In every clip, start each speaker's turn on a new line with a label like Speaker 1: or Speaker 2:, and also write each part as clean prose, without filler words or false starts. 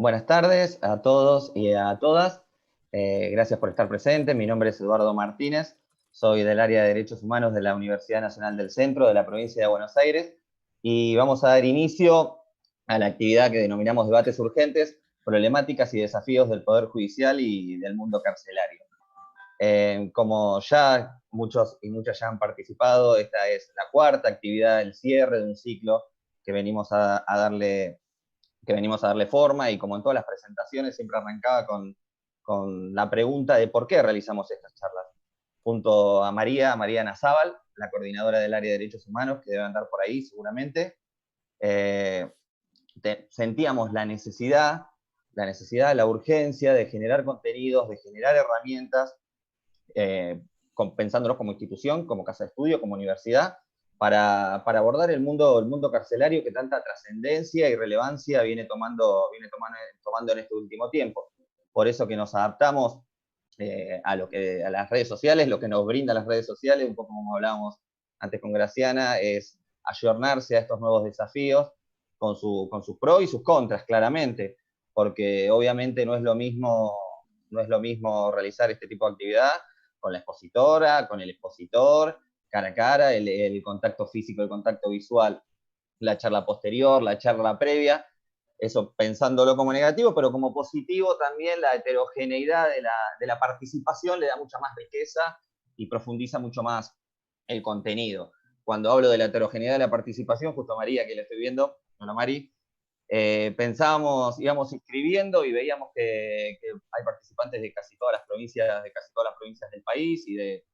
Speaker 1: Buenas tardes a todos y a todas. Gracias por estar presentes. Mi nombre es Eduardo Martínez. Soy del área de Derechos Humanos de la Universidad Nacional del Centro de la provincia de Buenos Aires y vamos a dar inicio a la actividad que denominamos debates urgentes, problemáticas y desafíos del Poder Judicial y del mundo carcelario. Como ya muchos y muchas ya han participado, esta es la cuarta actividad, el cierre de un ciclo que venimos a darle forma, y como en todas las presentaciones siempre arrancaba con la pregunta de por qué realizamos estas charlas. Junto a María Nazábal, la coordinadora del área de derechos humanos, que debe andar por ahí seguramente, eh, sentíamos la urgencia de generar contenidos, de generar herramientas, pensándonos como institución, como casa de estudio, como universidad, para abordar el mundo carcelario que tanta trascendencia y relevancia viene tomando en este último tiempo. Por eso que nos adaptamos a las redes sociales, lo que nos brindan las redes sociales, un poco como hablábamos antes con Graciana, es ayornarse a estos nuevos desafíos con sus pros y sus contras, claramente, porque obviamente no es lo mismo realizar este tipo de actividad con la expositora, con el expositor, cara a cara, el contacto físico, el contacto visual, la charla posterior, la charla previa, eso pensándolo como negativo, pero como positivo también la heterogeneidad de la participación le da mucha más riqueza y profundiza mucho más el contenido. Cuando hablo de la heterogeneidad de la participación, justo a María, que le estoy viendo, hola Mari, pensábamos, íbamos inscribiendo y veíamos que hay participantes de casi todas las provincias del país y de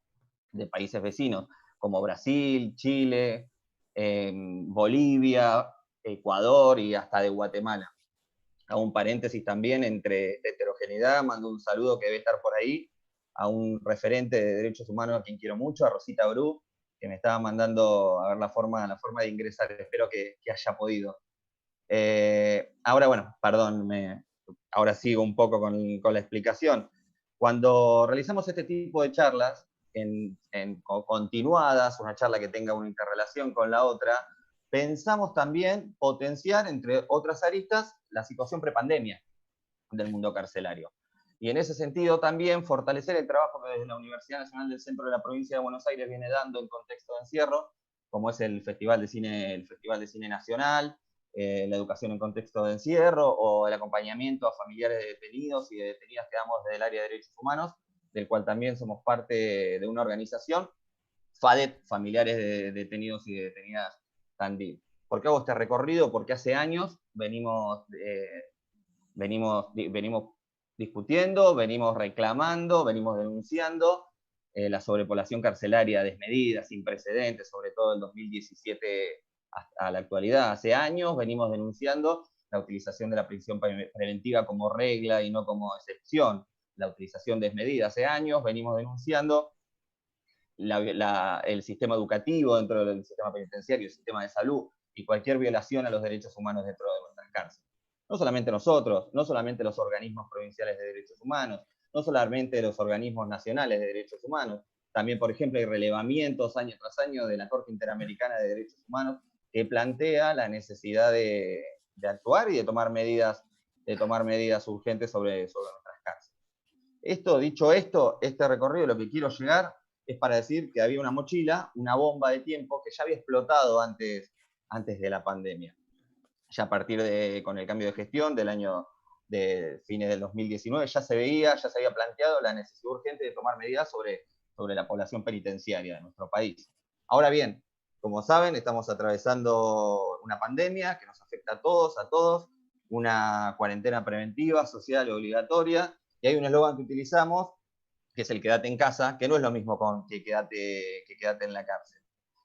Speaker 1: países vecinos, como Brasil, Chile, Bolivia, Ecuador y hasta de Guatemala. Hago un paréntesis también entre esta heterogeneidad, mando un saludo que debe estar por ahí a un referente de derechos humanos a quien quiero mucho, a Rosita Bru, que me estaba mandando a ver la forma de ingresar, espero que haya podido. Ahora, bueno, perdón, ahora sigo un poco con la explicación. Cuando realizamos este tipo de charlas continuadas, una charla que tenga una interrelación con la otra, pensamos también potenciar, entre otras aristas, la situación prepandemia del mundo carcelario. Y en ese sentido también fortalecer el trabajo que desde la Universidad Nacional del Centro de la Provincia de Buenos Aires viene dando en contexto de encierro, como es el Festival de Cine Nacional, la educación en contexto de encierro o el acompañamiento a familiares de detenidos y de detenidas que damos desde el área de derechos humanos, del cual también somos parte de una organización, FADET, Familiares de Detenidos y de Detenidas Tandil. ¿Por qué hago este recorrido? Porque hace años venimos discutiendo, venimos reclamando, venimos denunciando la sobrepoblación carcelaria desmedida, sin precedentes, sobre todo del 2017 hasta la actualidad. Hace años venimos denunciando la utilización de la prisión preventiva como regla y no como excepción, la utilización desmedida. Hace años venimos denunciando el sistema educativo dentro del sistema penitenciario, el sistema de salud y cualquier violación a los derechos humanos dentro de nuestras cárceles. No solamente nosotros, no solamente los organismos provinciales de derechos humanos, no solamente los organismos nacionales de derechos humanos, también, por ejemplo, hay relevamientos año tras año de la Corte Interamericana de Derechos Humanos que plantea la necesidad de actuar y de tomar medidas urgentes sobre nuestras cárceles. Dicho esto, este recorrido, lo que quiero llegar es para decir que había una mochila, una bomba de tiempo que ya había explotado antes de la pandemia. Ya a partir con el cambio de gestión del año de fines del 2019, ya se había planteado la necesidad urgente de tomar medidas sobre la población penitenciaria de nuestro país. Ahora bien, como saben, estamos atravesando una pandemia que nos afecta a todos, una cuarentena preventiva, social y obligatoria, y hay un eslogan que utilizamos, que es el quédate en casa, que no es lo mismo que quédate en la cárcel.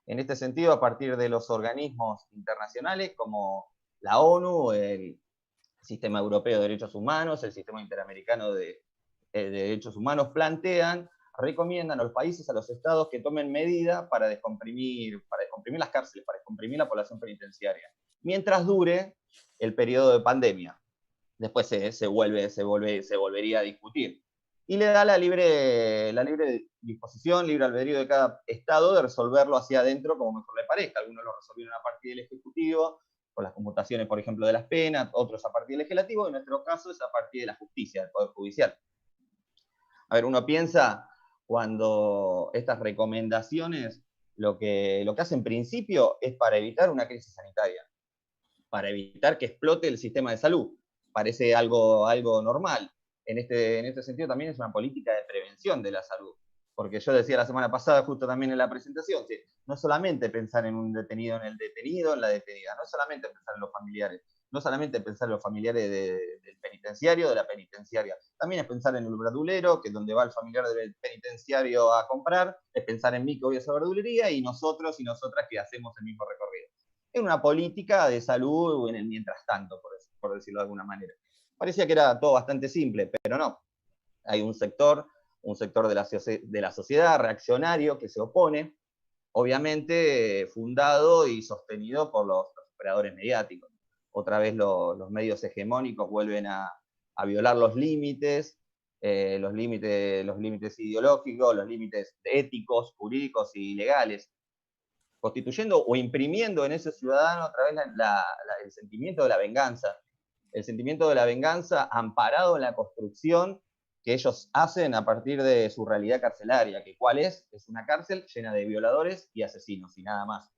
Speaker 1: En este sentido, a partir de los organismos internacionales como la ONU, el Sistema Europeo de Derechos Humanos, el Sistema Interamericano de Derechos Humanos, recomiendan a los países, a los estados, que tomen medidas para descomprimir las cárceles, para descomprimir la población penitenciaria, mientras dure el periodo de pandemia. Después se volvería a discutir. Y le da la libre disposición, libre albedrío de cada estado de resolverlo hacia adentro como mejor le parezca. Algunos lo resolvieron a partir del Ejecutivo, con las conmutaciones, por ejemplo, de las penas, otros a partir del legislativo, en nuestro caso es a partir de la justicia, del Poder Judicial. A ver, uno piensa cuando estas recomendaciones lo que hace en principio es para evitar una crisis sanitaria, para evitar que explote el sistema de salud. Parece algo normal. En este sentido también es una política de prevención de la salud. Porque yo decía la semana pasada, justo también en la presentación, que no solamente pensar en un detenido, en el detenido, en la detenida, no solamente pensar en los familiares, no solamente pensar en los familiares del penitenciario, de la penitenciaria, también es pensar en el verdulero, que es donde va el familiar del penitenciario a comprar, es pensar en mí que voy a esa verdulería, y nosotros y nosotras que hacemos el mismo recorrido. Es una política de salud en el mientras tanto, por decirlo de alguna manera. Parecía que era todo bastante simple, pero no. Hay un sector de la sociedad reaccionario que se opone, obviamente fundado y sostenido por los operadores mediáticos. Otra vez los medios hegemónicos vuelven a violar los límites ideológicos, los límites éticos, jurídicos y legales, constituyendo o imprimiendo en ese ciudadano a través el sentimiento de la venganza. El sentimiento de la venganza amparado en la construcción que ellos hacen a partir de su realidad carcelaria, que cuál es una cárcel llena de violadores y asesinos, y nada más.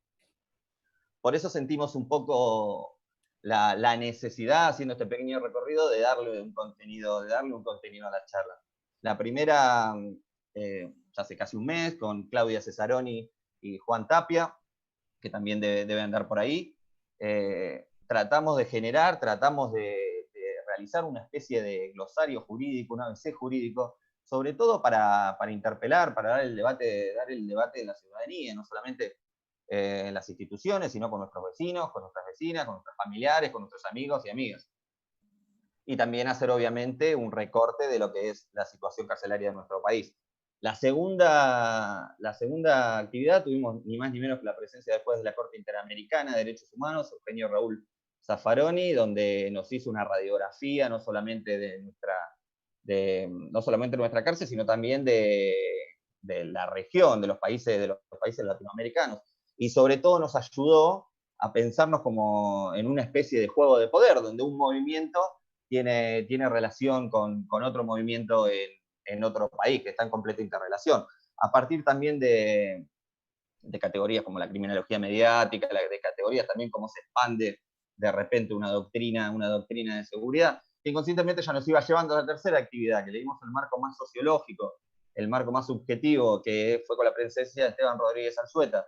Speaker 1: Por eso sentimos un poco la necesidad, haciendo este pequeño recorrido, de darle un contenido a la charla. La primera, ya hace casi un mes, con Claudia Cesaroni y Juan Tapia, que también debe andar por ahí. Tratamos de realizar una especie de glosario jurídico, un ABC jurídico, sobre todo para interpelar, para dar el debate de la ciudadanía, no solamente en las instituciones, sino con nuestros vecinos, con nuestras vecinas, con nuestros familiares, con nuestros amigos y amigas. Y también hacer, obviamente, un recorte de lo que es la situación carcelaria de nuestro país. La segunda actividad tuvimos ni más ni menos que la presencia después de la Corte Interamericana de Derechos Humanos, Eugenio Raúl Zaffaroni, donde nos hizo una radiografía no solamente de nuestra cárcel, sino también de la región, de los países latinoamericanos. Y sobre todo nos ayudó a pensarnos como en una especie de juego de poder, donde un movimiento tiene relación con otro movimiento en otro país, que está en completa interrelación. A partir también de categorías como la criminología mediática, de categorías también como se expande de repente una doctrina de seguridad, que inconscientemente ya nos iba llevando a la tercera actividad, que le dimos el marco más sociológico, el marco más subjetivo, que fue con la presencia de Esteban Rodríguez Alzueta,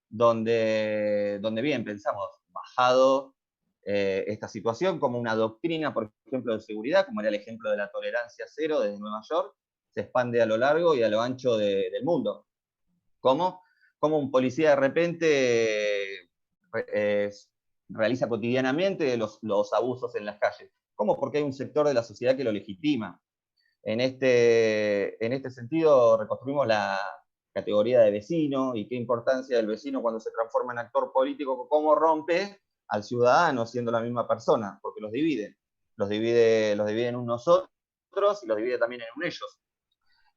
Speaker 1: donde bien pensamos, bajado esta situación como una doctrina, por ejemplo, de seguridad, como era el ejemplo de la tolerancia cero desde Nueva York, se expande a lo largo y a lo ancho del mundo. ¿Cómo? Como un policía de repente realiza cotidianamente los abusos en las calles. ¿Cómo? Porque hay un sector de la sociedad que lo legitima. En este sentido, reconstruimos la categoría de vecino y qué importancia del vecino cuando se transforma en actor político, cómo rompe al ciudadano siendo la misma persona, porque los divide en un nosotros y los divide también en un ellos.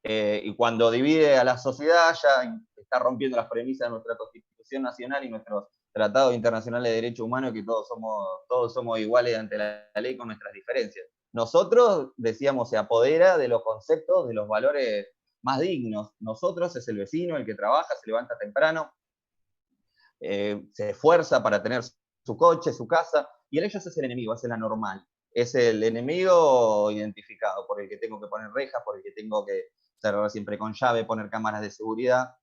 Speaker 1: Y cuando divide a la sociedad ya está rompiendo las premisas de nuestra Constitución Nacional y nuestros tratados internacionales de derechos humanos, que todos somos iguales ante la ley con nuestras diferencias. Nosotros, decíamos, se apodera de los conceptos, de los valores más dignos. Nosotros es el vecino, el que trabaja, se levanta temprano, se esfuerza para tener su coche, su casa, y el ellos es el enemigo, es el anormal. Es el enemigo identificado, por el que tengo que poner rejas, por el que tengo que cerrar siempre con llave, poner cámaras de seguridad.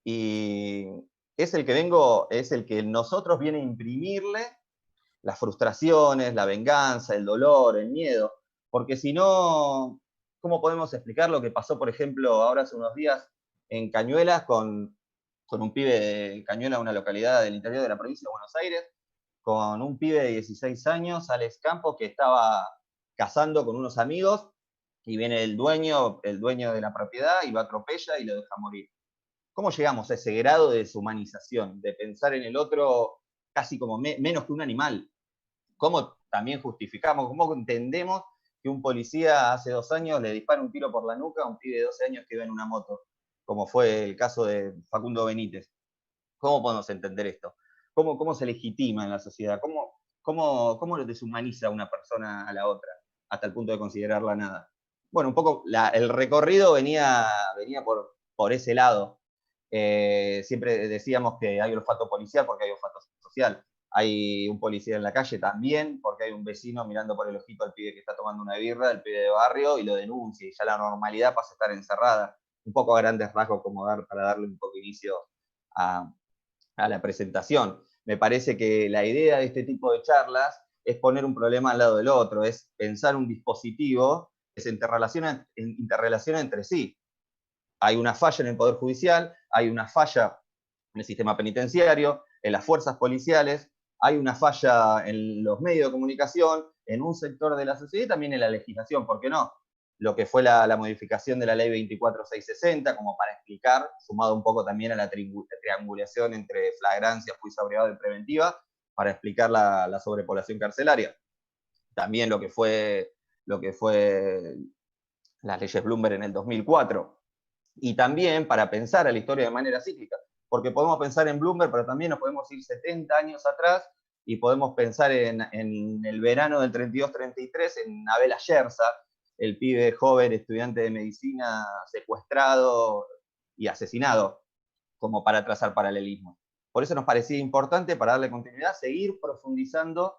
Speaker 1: Y es el que nosotros viene a imprimirle las frustraciones, la venganza, el dolor, el miedo, porque si no, ¿cómo podemos explicar lo que pasó, por ejemplo, ahora hace unos días en Cañuelas con un pibe de Cañuelas, una localidad del interior de la provincia de Buenos Aires, con un pibe de 16 años, Alex Campos, que estaba cazando con unos amigos, y viene el dueño de la propiedad y lo atropella y lo deja morir? ¿Cómo llegamos a ese grado de deshumanización, de pensar en el otro casi como menos que un animal? ¿Cómo también justificamos, cómo entendemos que un policía hace 2 años le dispara un tiro por la nuca a un pibe de 12 años que iba en una moto, como fue el caso de Facundo Benítez? ¿Cómo podemos entender esto? cómo se legitima en la sociedad, cómo lo deshumaniza una persona a la otra, hasta el punto de considerarla nada. Bueno, un poco el recorrido venía por ese lado. Siempre decíamos que hay olfato policial porque hay olfato social. Hay un policía en la calle también, porque hay un vecino mirando por el ojito al pibe que está tomando una birra, el pibe de barrio, y lo denuncia, y ya la normalidad pasa a estar encerrada. Un poco a grandes rasgos, como para darle un poco inicio a la presentación. Me parece que la idea de este tipo de charlas es poner un problema al lado del otro, es pensar un dispositivo que se interrelaciona entre sí. Hay una falla en el Poder Judicial, hay una falla en el sistema penitenciario, en las fuerzas policiales, hay una falla en los medios de comunicación, en un sector de la sociedad y también en la legislación, ¿por qué no? Lo que fue la modificación de la ley 24660, como para explicar, sumado un poco también a la triangulación entre flagrancia, juicio abrevado y preventiva, para explicar la sobrepoblación carcelaria. También lo que fue las leyes Bloomberg en el 2004. Y también para pensar a la historia de manera cíclica, porque podemos pensar en Bloomberg, pero también nos podemos ir 70 años atrás y podemos pensar en el verano del 32-33 en Abel Ayerza, el pibe joven estudiante de medicina secuestrado y asesinado, como para trazar paralelismos. Por eso nos parecía importante, para darle continuidad, seguir profundizando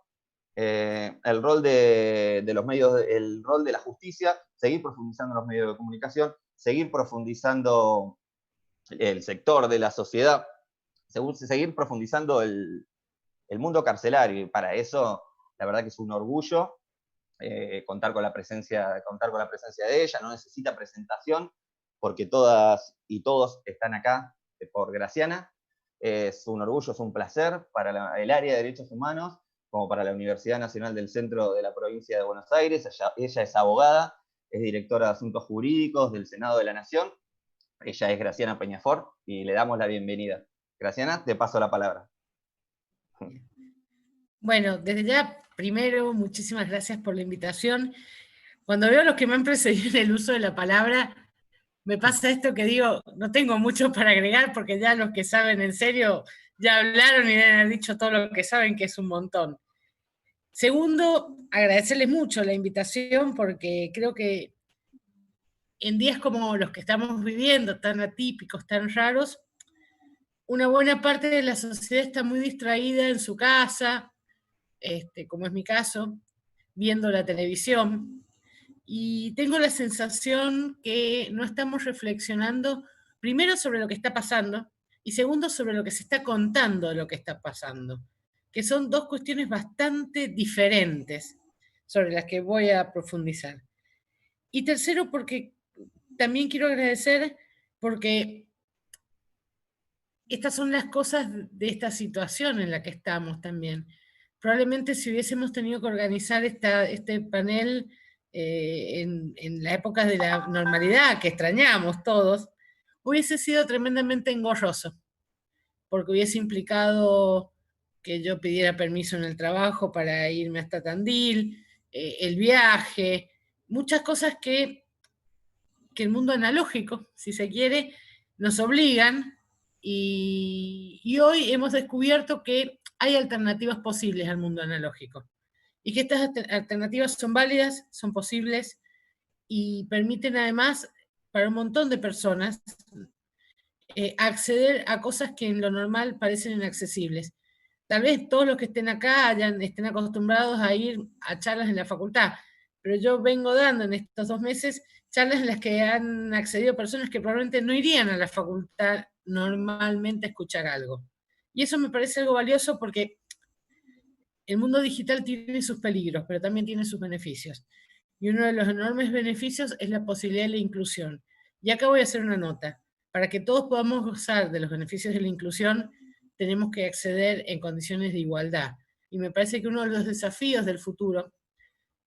Speaker 1: el rol de los medios, el rol de la justicia, seguir profundizando en los medios de comunicación, seguir profundizando el sector de la sociedad, seguir profundizando el mundo carcelario. Y para eso, la verdad que es un orgullo contar con la presencia de ella. No necesita presentación, porque todas y todos están acá por Graciana. Es un orgullo, es un placer para el área de derechos humanos, como para la Universidad Nacional del Centro de la Provincia de Buenos Aires. Ella es abogada, es directora de Asuntos Jurídicos del Senado de la Nación. Ella es Graciana Peñafort y le damos la bienvenida. Graciana, te paso la palabra.
Speaker 2: Bueno, desde ya, primero, muchísimas gracias por la invitación. Cuando veo a los que me han precedido en el uso de la palabra, me pasa esto que digo, no tengo mucho para agregar porque ya los que saben en serio ya hablaron y han dicho todo lo que saben, que es un montón. Segundo, agradecerles mucho la invitación porque creo que en días como los que estamos viviendo, tan atípicos, tan raros, una buena parte de la sociedad está muy distraída en su casa, como es mi caso, viendo la televisión, y tengo la sensación que no estamos reflexionando, primero, sobre lo que está pasando, y segundo, sobre lo que se está contando de lo que está pasando, que son dos cuestiones bastante diferentes sobre las que voy a profundizar. Y tercero, porque también quiero agradecer porque estas son las cosas de esta situación en la que estamos también. Probablemente si hubiésemos tenido que organizar este panel en la época de la normalidad, que extrañamos todos, hubiese sido tremendamente engorroso, porque hubiese implicado que yo pidiera permiso en el trabajo para irme hasta Tandil, el viaje, muchas cosas que el mundo analógico, si se quiere, nos obligan y hoy hemos descubierto que hay alternativas posibles al mundo analógico y que estas alternativas son válidas, son posibles y permiten además para un montón de personas acceder a cosas que en lo normal parecen inaccesibles. Tal vez todos los que estén acá estén acostumbrados a ir a charlas en la facultad, pero yo vengo dando en estos 2 meses charlas en las que han accedido personas que probablemente no irían a la facultad normalmente a escuchar algo. Y eso me parece algo valioso porque el mundo digital tiene sus peligros, pero también tiene sus beneficios. Y uno de los enormes beneficios es la posibilidad de la inclusión. Y acá voy a hacer una nota. Para que todos podamos gozar de los beneficios de la inclusión, tenemos que acceder en condiciones de igualdad. Y me parece que uno de los desafíos del futuro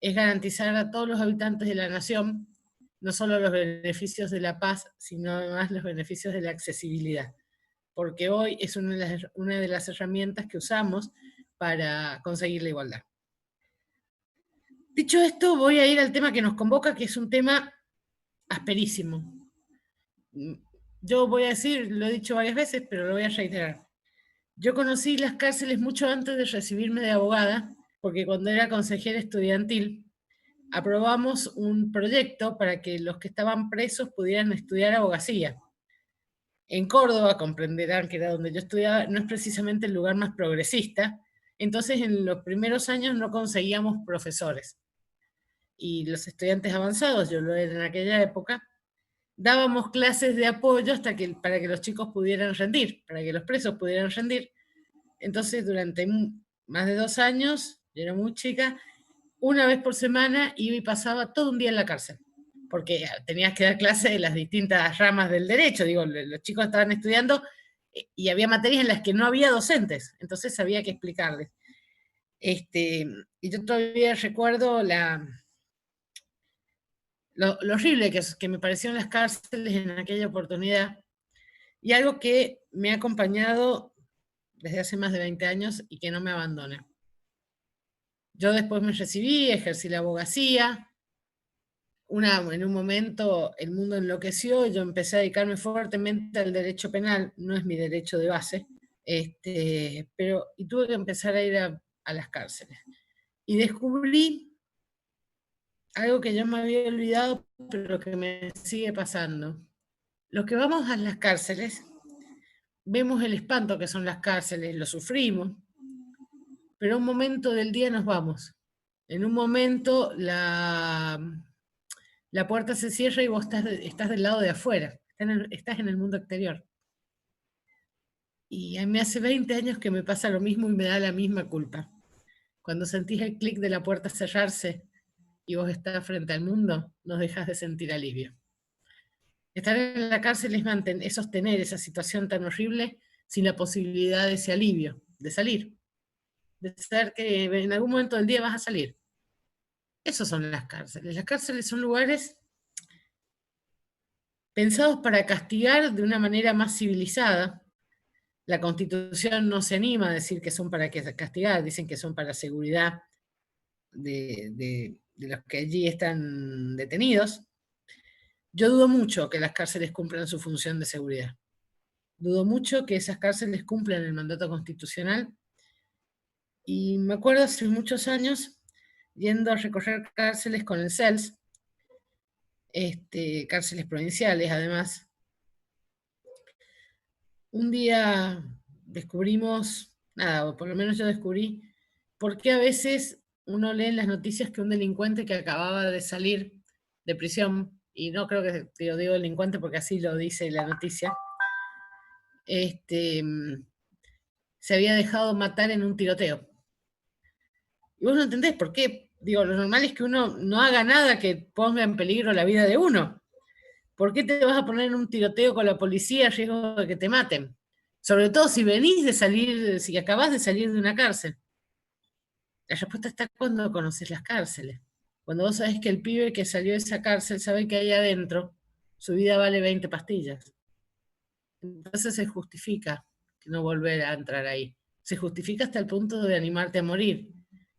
Speaker 2: es garantizar a todos los habitantes de la nación no solo los beneficios de la paz, sino además los beneficios de la accesibilidad. Porque hoy es una de las herramientas que usamos para conseguir la igualdad. Dicho esto, voy a ir al tema que nos convoca, que es un tema asperísimo. Yo voy a decir, lo he dicho varias veces, pero lo voy a reiterar. Yo conocí las cárceles mucho antes de recibirme de abogada, porque cuando era consejera estudiantil, aprobamos un proyecto para que los que estaban presos pudieran estudiar abogacía. En Córdoba, comprenderán que era donde yo estudiaba, no es precisamente el lugar más progresista, entonces en los primeros años no conseguíamos profesores. Y los estudiantes avanzados, yo lo era en aquella época, dábamos clases de apoyo para que los chicos pudieran rendir, para que los presos pudieran rendir. Entonces, durante más de 2 años, yo era muy chica, una vez por semana iba y pasaba todo un día en la cárcel, porque tenías que dar clases de las distintas ramas del derecho. Digo, los chicos estaban estudiando y había materias en las que no había docentes, entonces había que explicarles. Y yo todavía recuerdo lo horrible que me parecieron las cárceles en aquella oportunidad, y algo que me ha acompañado desde hace más de 20 años y que no me abandona. Yo después me recibí, ejercí la abogacía. En un momento el mundo enloqueció y yo empecé a dedicarme fuertemente al derecho penal, no es mi derecho de base, y tuve que empezar a ir a las cárceles. Y descubrí algo que yo me había olvidado, pero que me sigue pasando. Los que vamos a las cárceles, vemos el espanto que son las cárceles, lo sufrimos, pero un momento del día nos vamos. En un momento la puerta se cierra y vos estás del lado de afuera, estás en el mundo exterior. Y a mí hace 20 años que me pasa lo mismo y me da la misma culpa. Cuando sentís el clic de la puerta cerrarse y vos estás frente al mundo, no dejas de sentir alivio. Estar en la cárcel es sostener esa situación tan horrible sin la posibilidad de ese alivio, de salir, de saber que en algún momento del día vas a salir. Esos son las cárceles. Las cárceles son lugares pensados para castigar de una manera más civilizada. La Constitución no se anima a decir que son para castigar, dicen que son para seguridad de los que allí están detenidos. Yo dudo mucho que las cárceles cumplan su función de seguridad. Dudo mucho que esas cárceles cumplan el mandato constitucional. Y me acuerdo hace muchos años yendo a recorrer cárceles con el CELS, cárceles provinciales además. Un día descubrimos, nada, o por lo menos yo descubrí, por qué a veces uno lee en las noticias que un delincuente que acababa de salir de prisión, y no creo que digo delincuente porque así lo dice la noticia, se había dejado matar en un tiroteo. Y vos no entendés por qué. Digo, lo normal es que uno no haga nada que ponga en peligro la vida de uno. ¿Por qué te vas a poner en un tiroteo con la policía a riesgo de que te maten? Sobre todo si venís de salir, si acabás de salir de una cárcel. La respuesta está cuando conoces las cárceles. Cuando vos sabés que el pibe que salió de esa cárcel sabe que ahí adentro su vida vale 20 pastillas. Entonces se justifica que no volver a entrar ahí. Se justifica hasta el punto de animarte a morir.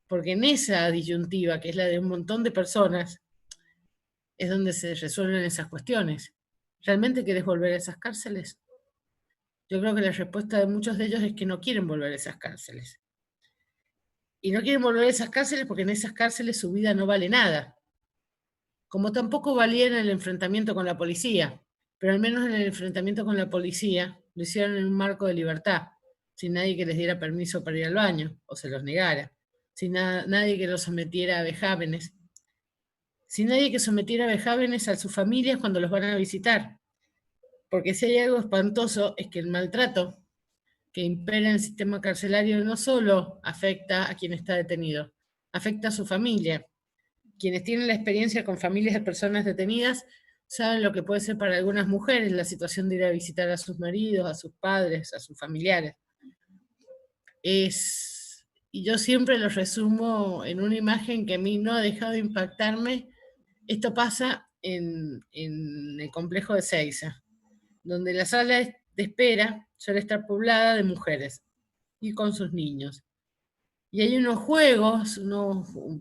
Speaker 2: Porque en esa disyuntiva, que es la de un montón de personas, es donde se resuelven esas cuestiones. ¿Realmente querés volver a esas cárceles? Yo creo que la respuesta de muchos de ellos es que no quieren volver a esas cárceles. Y no quieren volver a esas cárceles porque en esas cárceles su vida no vale nada. Como tampoco valía en el enfrentamiento con la policía, pero al menos en el enfrentamiento con la policía lo hicieron en un marco de libertad, sin nadie que les diera permiso para ir al baño o se los negara, sin nadie que los sometiera a vejámenes, sin nadie que sometiera a vejámenes a sus familias cuando los van a visitar. Porque si hay algo espantoso es que el maltrato que impera en el sistema carcelario no solo afecta a quien está detenido, afecta a su familia. Quienes tienen la experiencia con familias de personas detenidas saben lo que puede ser para algunas mujeres la situación de ir a visitar a sus maridos, a sus padres, a sus familiares. Y yo siempre lo resumo en una imagen que a mí no ha dejado de impactarme. Esto pasa en el complejo de Seiza, donde la sala de espera suele estar poblada de mujeres y con sus niños. Y hay unos juegos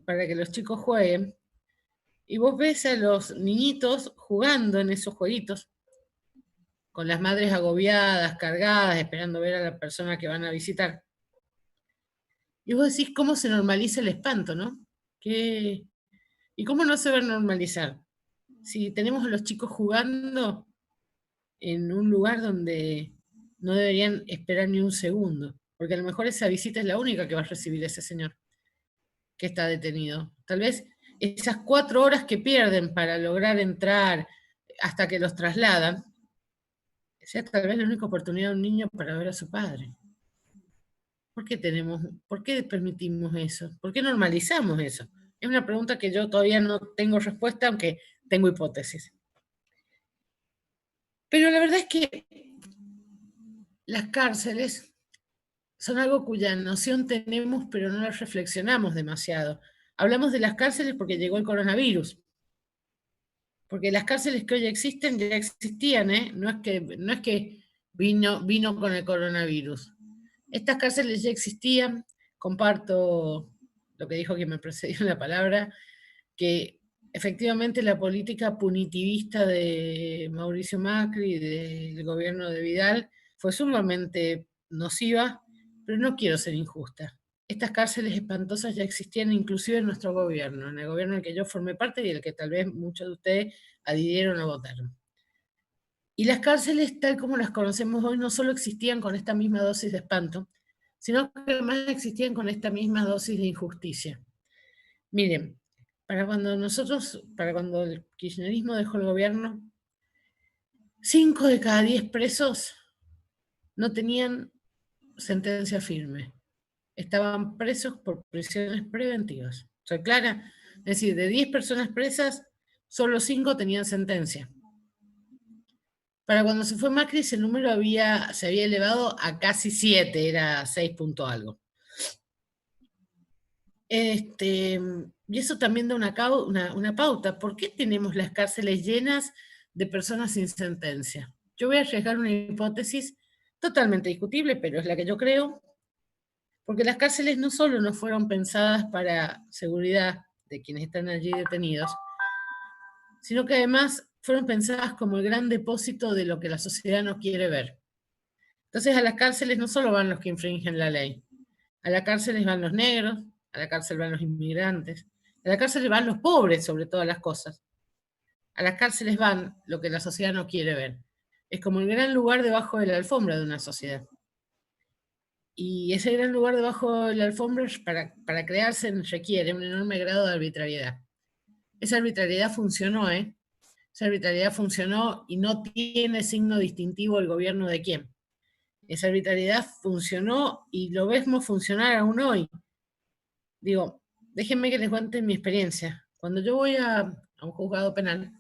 Speaker 2: para que los chicos jueguen, y vos ves a los niñitos jugando en esos jueguitos, con las madres agobiadas, cargadas, esperando ver a la persona que van a visitar. Y vos decís, ¿cómo se normaliza el espanto, no? ¿Y cómo no se va a normalizar? Si tenemos a los chicos jugando en un lugar donde no deberían esperar ni un segundo, porque a lo mejor esa visita es la única que va a recibir ese señor que está detenido. Tal vez esas 4 horas que pierden para lograr entrar hasta que los trasladan, sea tal vez la única oportunidad de un niño para ver a su padre. ¿Por qué permitimos eso? ¿Por qué normalizamos eso? Es una pregunta que yo todavía no tengo respuesta, aunque tengo hipótesis. Pero la verdad es que las cárceles son algo cuya noción tenemos, pero no las reflexionamos demasiado. Hablamos de las cárceles porque llegó el coronavirus. Porque las cárceles que hoy existen ya existían, ¿eh? No es que vino con el coronavirus. Estas cárceles ya existían, comparto lo que dijo quien me precedió en la palabra, que efectivamente la política punitivista de Mauricio Macri, del gobierno de Vidal, fue sumamente nociva, pero no quiero ser injusta. Estas cárceles espantosas ya existían inclusive en nuestro gobierno, en el gobierno en el que yo formé parte y el que tal vez muchos de ustedes adhirieron a votar. Y las cárceles, tal como las conocemos hoy, no solo existían con esta misma dosis de espanto, sino que además existían con esta misma dosis de injusticia. Miren, para cuando el kirchnerismo dejó el gobierno, 5 de cada 10 presos no tenían sentencia firme. Estaban presos por prisiones preventivas. ¿Soy clara? Es decir, de 10 personas presas, solo 5 tenían sentencia. Para cuando se fue Macri, ese número se había elevado a casi 7, era 6 punto algo. Y eso también da una pauta. ¿Por qué tenemos las cárceles llenas de personas sin sentencia? Yo voy a arriesgar una hipótesis totalmente discutible, pero es la que yo creo, porque las cárceles no solo no fueron pensadas para seguridad de quienes están allí detenidos, sino que además fueron pensadas como el gran depósito de lo que la sociedad no quiere ver. Entonces a las cárceles no solo van los que infringen la ley, a la cárcel van los negros, a la cárcel van los inmigrantes, a la cárcel van los pobres sobre todas las cosas. A las cárceles van lo que la sociedad no quiere ver. Es como el gran lugar debajo de la alfombra de una sociedad. Y ese gran lugar debajo de la alfombra para crearse requiere un enorme grado de arbitrariedad. Esa arbitrariedad funcionó, ¿eh? Esa arbitrariedad funcionó y no tiene signo distintivo el gobierno de quién. Esa arbitrariedad funcionó y lo vemos funcionar aún hoy. Digo, déjenme que les cuente mi experiencia. Cuando yo voy a un juzgado penal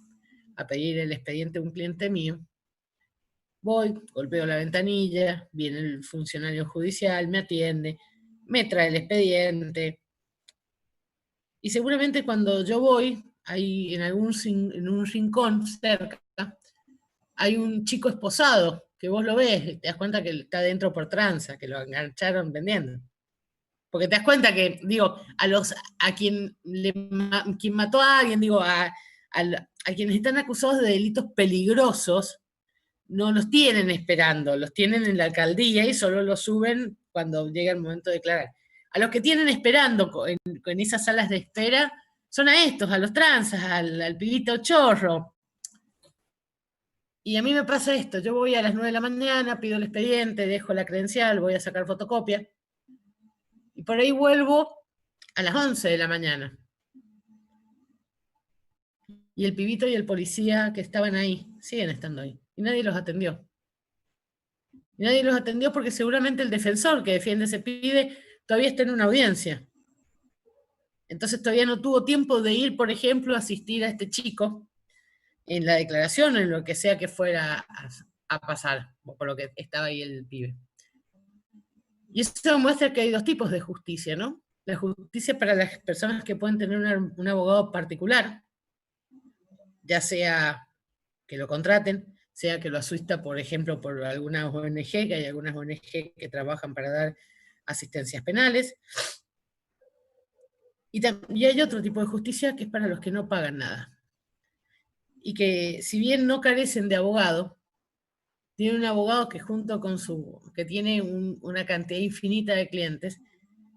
Speaker 2: a pedir el expediente de un cliente mío, voy, golpeo la ventanilla, viene el funcionario judicial, me atiende, me trae el expediente. Y seguramente cuando yo voy, hay en un rincón cerca, hay un chico esposado, que vos lo ves, y te das cuenta que está dentro por tranza, que lo engancharon vendiendo. Porque te das cuenta que, digo, a quien mató a alguien, digo, a quienes están acusados de delitos peligrosos, no los tienen esperando, los tienen en la alcaldía y solo los suben cuando llega el momento de declarar. A los que tienen esperando en esas salas de espera son a estos, a los tranzas, al pibito chorro. Y a mí me pasa esto, yo voy a las 9 de la mañana, pido el expediente, dejo la credencial, voy a sacar fotocopia, y por ahí vuelvo a las 11 de la mañana. Y el pibito y el policía que estaban ahí siguen estando ahí. Y nadie los atendió. Y nadie los atendió porque seguramente el defensor que defiende ese pibe todavía está en una audiencia. Entonces todavía no tuvo tiempo de ir, por ejemplo, a asistir a este chico en la declaración, en lo que sea que fuera a pasar, por lo que estaba ahí el pibe. Y eso demuestra que hay dos tipos de justicia, ¿no? La justicia para las personas que pueden tener un abogado particular, ya sea que lo contraten, sea que lo asista, por ejemplo, por algunas ONG, que hay algunas ONG que trabajan para dar asistencias penales. Y hay otro tipo de justicia que es para los que no pagan nada. Y que si bien no carecen de abogado, tiene un abogado que junto con que tiene una cantidad infinita de clientes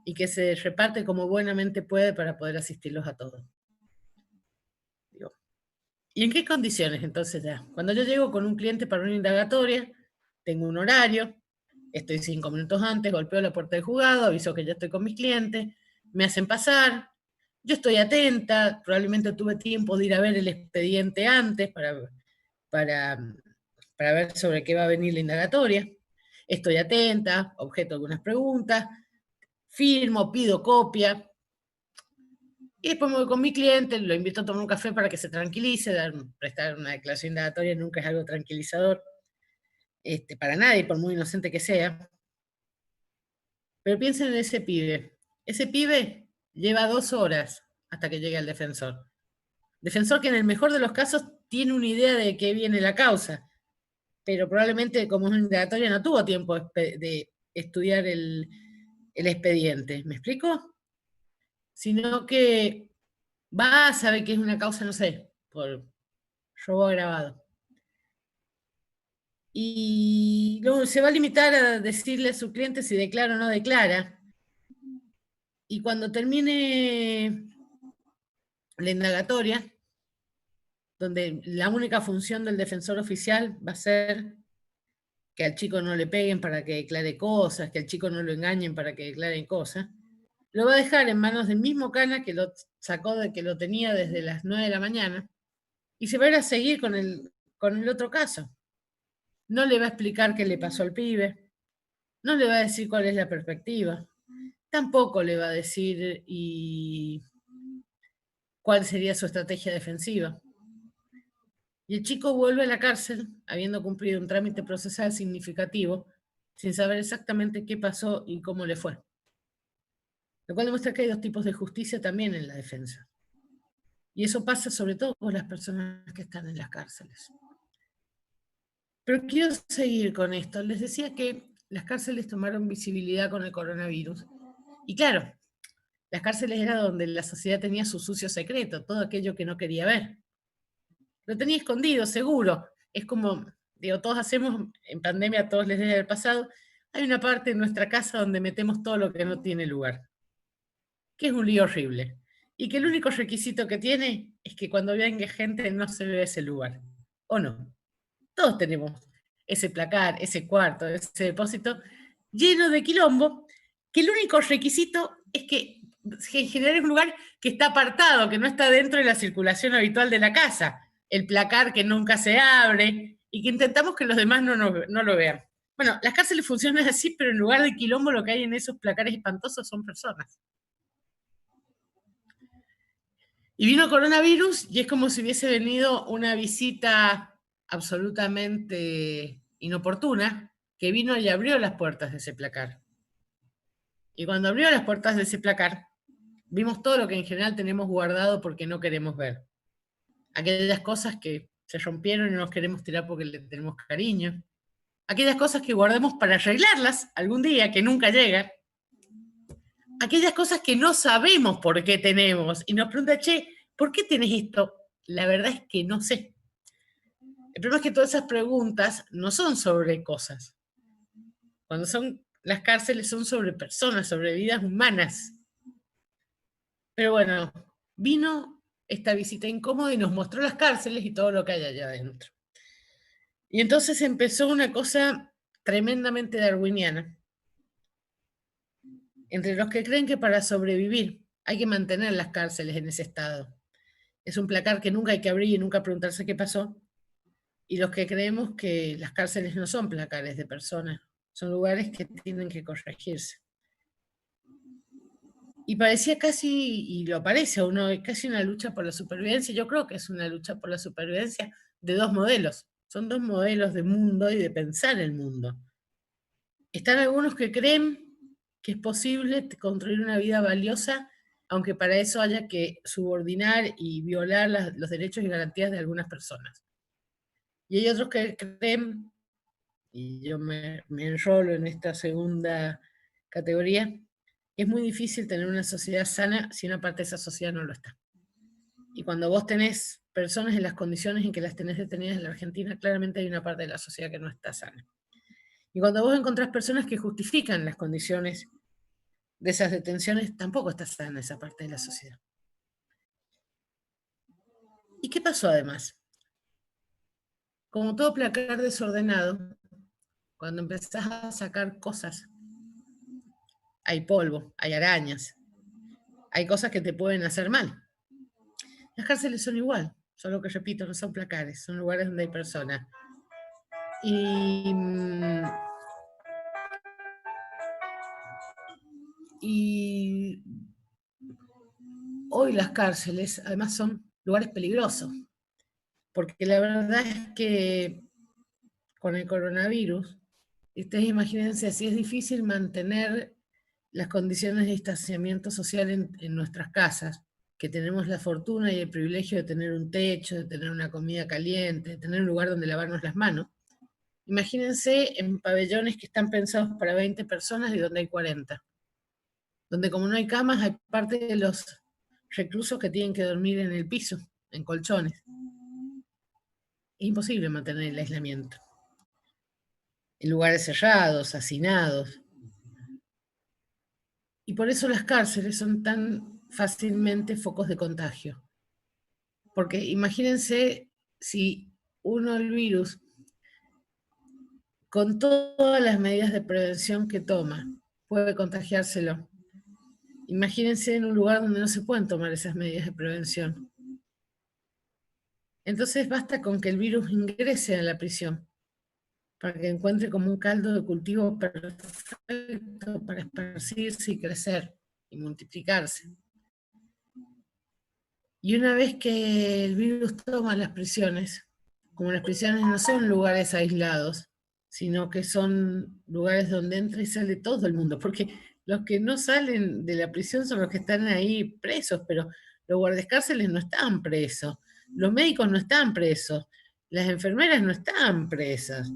Speaker 2: y que se reparte como buenamente puede para poder asistirlos a todos. Digo, ¿y en qué condiciones entonces ya? Cuando yo llego con un cliente para una indagatoria, tengo un horario, estoy 5 minutos antes, golpeo la puerta del juzgado, aviso que ya estoy con mis clientes, me hacen pasar, yo estoy atenta, probablemente tuve tiempo de ir a ver el expediente antes para, para ver sobre qué va a venir la indagatoria. Estoy atenta, objeto algunas preguntas, firmo, pido copia, y después me voy con mi cliente, lo invito a tomar un café para que se tranquilice, prestar una declaración indagatoria nunca es algo tranquilizador, para nadie, por muy inocente que sea. Pero piensen en ese pibe. Ese pibe lleva 2 horas hasta que llegue al defensor. Defensor que en el mejor de los casos tiene una idea de qué viene la causa, pero probablemente como es una indagatoria no tuvo tiempo de estudiar el expediente. ¿Me explico? Sino que va a saber que es una causa, no sé, por robo agravado. Y luego se va a limitar a decirle a su cliente si declara o no declara. Y cuando termine la indagatoria, donde la única función del defensor oficial va a ser que al chico no le peguen para que declare cosas, que al chico no lo engañen para que declaren cosas, lo va a dejar en manos del mismo Cana que lo sacó de que lo tenía desde las 9 de la mañana y se va a ir a seguir con el otro caso. No le va a explicar qué le pasó al pibe, no le va a decir cuál es la perspectiva, tampoco le va a decir cuál sería su estrategia defensiva. Y el chico vuelve a la cárcel habiendo cumplido un trámite procesal significativo, sin saber exactamente qué pasó y cómo le fue. Lo cual demuestra que hay 2 tipos de justicia también en la defensa. Y eso pasa sobre todo con las personas que están en las cárceles. Pero quiero seguir con esto. Les decía que las cárceles tomaron visibilidad con el coronavirus. Y claro, las cárceles era donde la sociedad tenía su sucio secreto, todo aquello que no quería ver. Lo tenía escondido, seguro. Es como, digo, todos hacemos, en pandemia a todos les debe haber pasado, hay una parte en nuestra casa donde metemos todo lo que no tiene lugar, que es un lío horrible. Y que el único requisito que tiene es que cuando venga gente no se vea ese lugar. ¿O no? Todos tenemos ese placar, ese cuarto, ese depósito lleno de quilombo, que el único requisito es que generar un lugar que está apartado, que no está dentro de la circulación habitual de la casa, el placar que nunca se abre y que intentamos que los demás no lo vean. Bueno, las cárceles funcionan así, pero en lugar de quilombo lo que hay en esos placares espantosos son personas. Y vino coronavirus y es como si hubiese venido una visita absolutamente inoportuna que vino y abrió las puertas de ese placar. Y cuando abrió las puertas de ese placar, vimos todo lo que en general tenemos guardado porque no queremos ver. Aquellas cosas que se rompieron y no nos queremos tirar porque le tenemos cariño. Aquellas cosas que guardamos para arreglarlas algún día, que nunca llegan. Aquellas cosas que no sabemos por qué tenemos. Y nos pregunta, che, ¿por qué tenés esto? La verdad es que no sé. El problema es que todas esas preguntas no son sobre cosas. Cuando son las cárceles son sobre personas, sobre vidas humanas. Pero bueno, vino esta visita incómoda y nos mostró las cárceles y todo lo que hay allá adentro. Y entonces empezó una cosa tremendamente darwiniana. Entre los que creen que para sobrevivir hay que mantener las cárceles en ese estado. Es un placar que nunca hay que abrir y nunca preguntarse qué pasó. Y los que creemos que las cárceles no son placares de personas, son lugares que tienen que corregirse. Y parecía casi, y lo parece uno, casi una lucha por la supervivencia. Yo creo que es una lucha por la supervivencia de 2 modelos. Son 2 modelos de mundo y de pensar el mundo. Están algunos que creen que es posible construir una vida valiosa, aunque para eso haya que subordinar y violar los derechos y garantías de algunas personas. Y hay otros que creen, y yo me enrolo en esta segunda categoría, es muy difícil tener una sociedad sana si una parte de esa sociedad no lo está. Y cuando vos tenés personas en las condiciones en que las tenés detenidas en la Argentina, claramente hay una parte de la sociedad que no está sana. Y cuando vos encontrás personas que justifican las condiciones de esas detenciones, tampoco está sana esa parte de la sociedad. ¿Y qué pasó además? Como todo placar desordenado, cuando empezás a sacar cosas, hay polvo, hay arañas, hay cosas que te pueden hacer mal. Las cárceles son igual, solo que repito, no son placares, son lugares donde hay personas. Y hoy las cárceles además son lugares peligrosos, porque la verdad es que con el coronavirus, ustedes imagínense si es difícil mantener las condiciones de distanciamiento social en nuestras casas, que tenemos la fortuna y el privilegio de tener un techo, de tener una comida caliente, de tener un lugar donde lavarnos las manos. Imagínense en pabellones que están pensados para 20 personas y donde hay 40. Donde como no hay camas, hay parte de los reclusos que tienen que dormir en el piso, en colchones. Es imposible mantener el aislamiento. En lugares cerrados, hacinados. Y por eso las cárceles son tan fácilmente focos de contagio. Porque imagínense si el virus, con todas las medidas de prevención que toma, puede contagiárselo. Imagínense en un lugar donde no se pueden tomar esas medidas de prevención. Entonces basta con que el virus ingrese a la prisión para que encuentre como un caldo de cultivo perfecto para esparcirse y crecer y multiplicarse. Y una vez que el virus toma las prisiones, como las prisiones no son lugares aislados, sino que son lugares donde entra y sale todo el mundo, porque los que no salen de la prisión son los que están ahí presos, pero los guardiacárceles no están presos, los médicos no están presos, las enfermeras no están presas,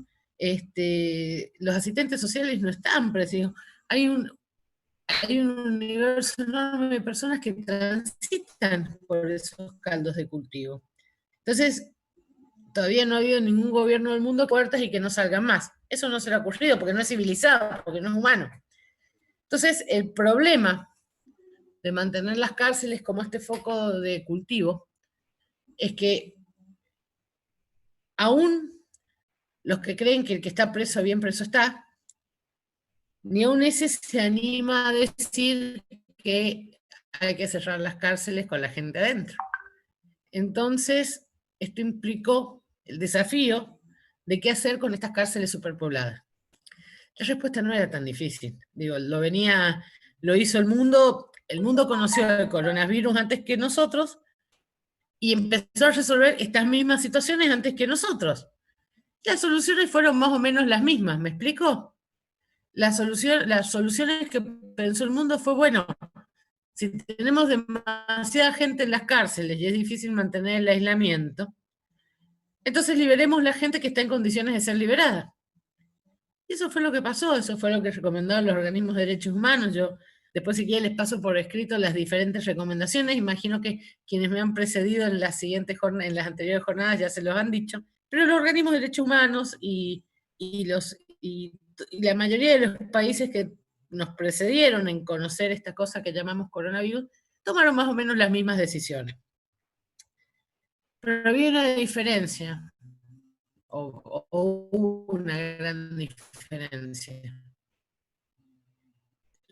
Speaker 2: los asistentes sociales no están presos. Hay un universo enorme de personas que transitan por esos caldos de cultivo. Entonces, todavía no ha habido ningún gobierno del mundo puertas y que no salgan más. Eso no se le ha ocurrido porque no es civilizado, porque no es humano. Entonces, el problema de mantener las cárceles como este foco de cultivo es que aún los que creen que el que está preso, bien preso está, ni aún ese se anima a decir que hay que cerrar las cárceles con la gente adentro. Entonces, esto implicó el desafío de qué hacer con estas cárceles superpobladas. La respuesta no era tan difícil. Digo, lo hizo el mundo conoció el coronavirus antes que nosotros y empezó a resolver estas mismas situaciones antes que nosotros. Las soluciones fueron más o menos las mismas, ¿me explico? Las soluciones que pensó el mundo fue, bueno, si tenemos demasiada gente en las cárceles y es difícil mantener el aislamiento, entonces liberemos la gente que está en condiciones de ser liberada. Y eso fue lo que pasó, eso fue lo que recomendaron los organismos de derechos humanos. Yo después si quieren les paso por escrito las diferentes recomendaciones. Imagino que quienes me han precedido en las anteriores jornadas ya se los han dicho. Pero los organismos de derechos humanos y la mayoría de los países que nos precedieron en conocer esta cosa que llamamos coronavirus, tomaron más o menos las mismas decisiones. Pero había una diferencia, o una gran diferencia.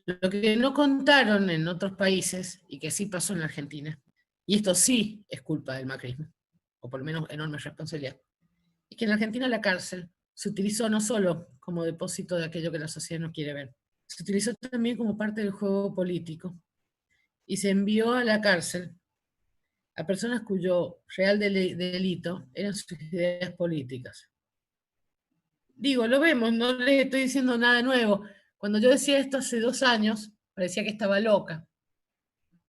Speaker 2: Lo que no contaron en otros países, y que sí pasó en la Argentina, y esto sí es culpa del macrismo, o por lo menos enorme responsabilidad, es que en la Argentina la cárcel se utilizó no solo como depósito de aquello que la sociedad no quiere ver, se utilizó también como parte del juego político, y se envió a la cárcel a personas cuyo real delito eran sus ideas políticas. Digo, lo vemos, no les estoy diciendo nada nuevo. Cuando yo decía esto hace 2 años, parecía que estaba loca.